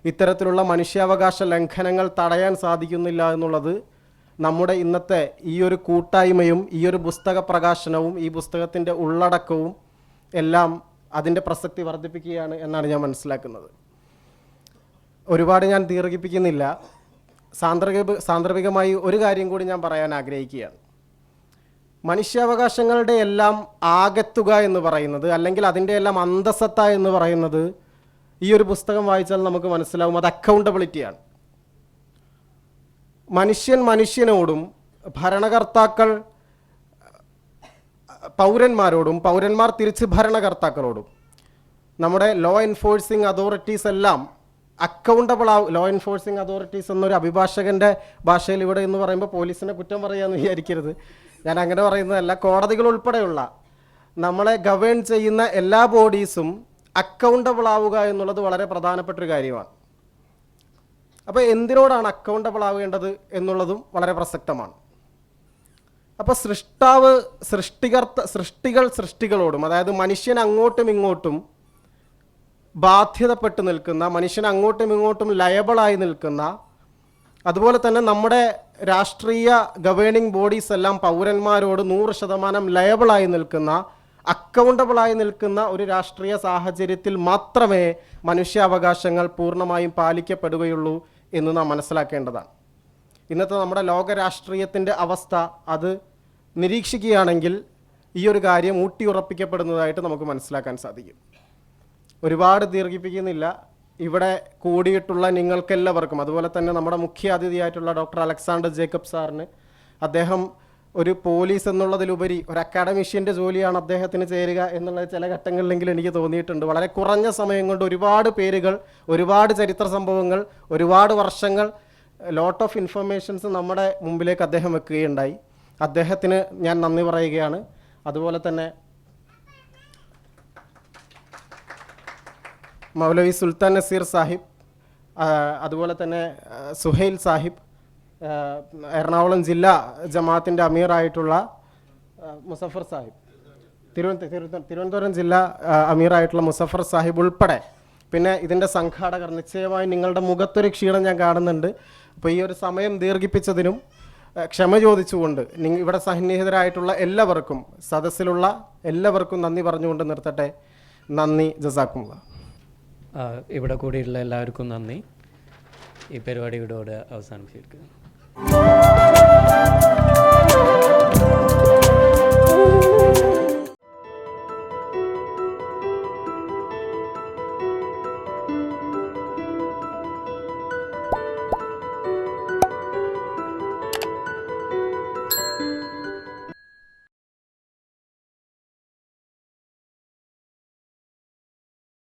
ഇത്തരത്തിലുള്ള മനുഷ്യാവകാശ ലംഘനങ്ങൾ തടയാൻ സാധിക്കുന്നില്ല എന്നുള്ളത് നമ്മുടെ ഇന്നത്തെ ഈ ഒരു കൂട്ടായ്മയും ഈ ഒരു പുസ്തക പ്രകാശനവും ഈ പുസ്തകത്തിൻ്റെ ഉള്ളടക്കവും എല്ലാം അതിൻ്റെ പ്രസക്തി വർദ്ധിപ്പിക്കുകയാണ് എന്നാണ് ഞാൻ മനസ്സിലാക്കുന്നത്. ഒരുപാട് ഞാൻ ദീർഘിപ്പിക്കുന്നില്ല. സാന്ദർഭികമായി ഒരു കാര്യം കൂടി ഞാൻ പറയാൻ ആഗ്രഹിക്കുകയാണ്. മനുഷ്യാവകാശങ്ങളുടെ എല്ലാം ആകത്തുക എന്ന് പറയുന്നത്, അല്ലെങ്കിൽ അതിൻ്റെ എല്ലാം അന്തസത്ത എന്ന് പറയുന്നത്, ഈ ഒരു പുസ്തകം വായിച്ചാൽ നമുക്ക് മനസ്സിലാവും, അത് അക്കൗണ്ടബിലിറ്റിയാണ്. മനുഷ്യൻ മനുഷ്യനോടും ഭരണകർത്താക്കൾ പൗരന്മാരോടും പൗരന്മാർ തിരിച്ച് ഭരണകർത്താക്കളോടും നമ്മുടെ ലോ എൻഫോഴ്സിങ് അതോറിറ്റീസ് എല്ലാം അക്കൗണ്ടബിൾ ലോ എൻഫോഴ്സിങ് അതോറിറ്റീസ് എന്നൊരു അഭിഭാഷകൻ്റെ ഭാഷയിൽ ഇവിടെ എന്ന് പറയുമ്പോൾ പോലീസിനെ കുറ്റം പറയാമെന്ന് വിചാരിക്കരുത്, ഞാൻ അങ്ങനെ പറയുന്നതല്ല. കോടതികൾ ഉൾപ്പെടെയുള്ള നമ്മളെ ഗവേൺ ചെയ്യുന്ന എല്ലാ ബോഡീസും അക്കൗണ്ടബിൾ ആവുക എന്നുള്ളത് വളരെ പ്രധാനപ്പെട്ടൊരു കാര്യമാണ്. അപ്പോൾ എന്തിനോടാണ് അക്കൗണ്ടബിൾ ആവേണ്ടത് എന്നുള്ളതും വളരെ പ്രസക്തമാണ്. അപ്പോൾ സൃഷ്ടികൾ സൃഷ്ടികളോടും, അതായത് മനുഷ്യൻ അങ്ങോട്ടും ഇങ്ങോട്ടും ബാധ്യതപ്പെട്ട് നിൽക്കുന്ന, മനുഷ്യൻ അങ്ങോട്ടും ഇങ്ങോട്ടും ലയബിളായി നിൽക്കുന്ന, അതുപോലെ തന്നെ നമ്മുടെ രാഷ്ട്രീയ ഗവേണിംഗ് ബോഡീസ് എല്ലാം പൗരന്മാരോട് 100% ലയബിളായി നിൽക്കുന്ന, അക്കൗണ്ടബിളായി നിൽക്കുന്ന ഒരു രാഷ്ട്രീയ സാഹചര്യത്തിൽ മാത്രമേ മനുഷ്യാവകാശങ്ങൾ പൂർണ്ണമായും പാലിക്കപ്പെടുകയുള്ളൂ എന്ന് നാം മനസ്സിലാക്കേണ്ടതാണ്. ഇന്നത്തെ നമ്മുടെ ലോക രാഷ്ട്രീയത്തിൻ്റെ അവസ്ഥ അത് നിരീക്ഷിക്കുകയാണെങ്കിൽ ഈ ഒരു കാര്യം ഊട്ടിയുറപ്പിക്കപ്പെടുന്നതായിട്ട് നമുക്ക് മനസ്സിലാക്കാൻ സാധിക്കും. ഒരുപാട് ദീർഘിപ്പിക്കുന്നില്ല. ഇവിടെ കൂടിയിട്ടുള്ള നിങ്ങൾക്കെല്ലാവർക്കും, അതുപോലെ തന്നെ നമ്മുടെ മുഖ്യ അതിഥിയായിട്ടുള്ള ഡോക്ടർ അലക്സാണ്ടർ ജേക്കബ് സാറിന്, അദ്ദേഹം ഒരു പോലീസ് എന്നുള്ളതിലുപരി ഒരു അക്കാഡമിഷ്യൻ്റെ ജോലിയാണ് അദ്ദേഹത്തിന് ചേരുക എന്നുള്ളത് ചില ഘട്ടങ്ങളിലെങ്കിലും എനിക്ക് തോന്നിയിട്ടുണ്ട്. വളരെ കുറഞ്ഞ സമയം കൊണ്ട് ഒരുപാട് പേരുകൾ, ഒരുപാട് ചരിത്ര സംഭവങ്ങൾ, ഒരുപാട് വർഷങ്ങൾ, ലോട്ട് ഓഫ് ഇൻഫർമേഷൻസ് നമ്മുടെ മുമ്പിലേക്ക് അദ്ദേഹം വെക്കുകയുണ്ടായി. അദ്ദേഹത്തിന് ഞാൻ നന്ദി പറയുകയാണ്. അതുപോലെ തന്നെ മൗലവി സുൽത്താൻ നസീർ സാഹിബ്, അതുപോലെ തന്നെ സുഹൈൽ സാഹിബ്, എറണാകുളം ജില്ലാ ജമാഅത്തിൻ്റെ അമീറായിട്ടുള്ള മുസഫർ സാഹിബ്, തിരുവനന്തപുരം ജില്ലാ അമീറായിട്ടുള്ള മുസഫർ സാഹിബ് ഉൾപ്പെടെ, പിന്നെ ഇതിൻ്റെ സംഘാടകർ, നിശ്ചയമായും നിങ്ങളുടെ മുഖത്തൊരു ക്ഷീണം ഞാൻ കാണുന്നുണ്ട്. അപ്പോൾ ഈ ഒരു സമയം ദീർഘിപ്പിച്ചതിനും ക്ഷമ ചോദിച്ചുകൊണ്ട് ഇവിടെ സന്നിഹിതരായിട്ടുള്ള എല്ലാവർക്കും, സദസ്സിലുള്ള എല്ലാവർക്കും നന്ദി പറഞ്ഞുകൊണ്ട് നിർത്തട്ടെ. നന്ദി, ജസാക്കുമുള്ള. ഇവിടെ കൂടിയുള്ള എല്ലാവർക്കും നന്ദി. ഈ പരിപാടി ഇവിടെ അവസാനിപ്പിച്ചിരിക്കുന്നു.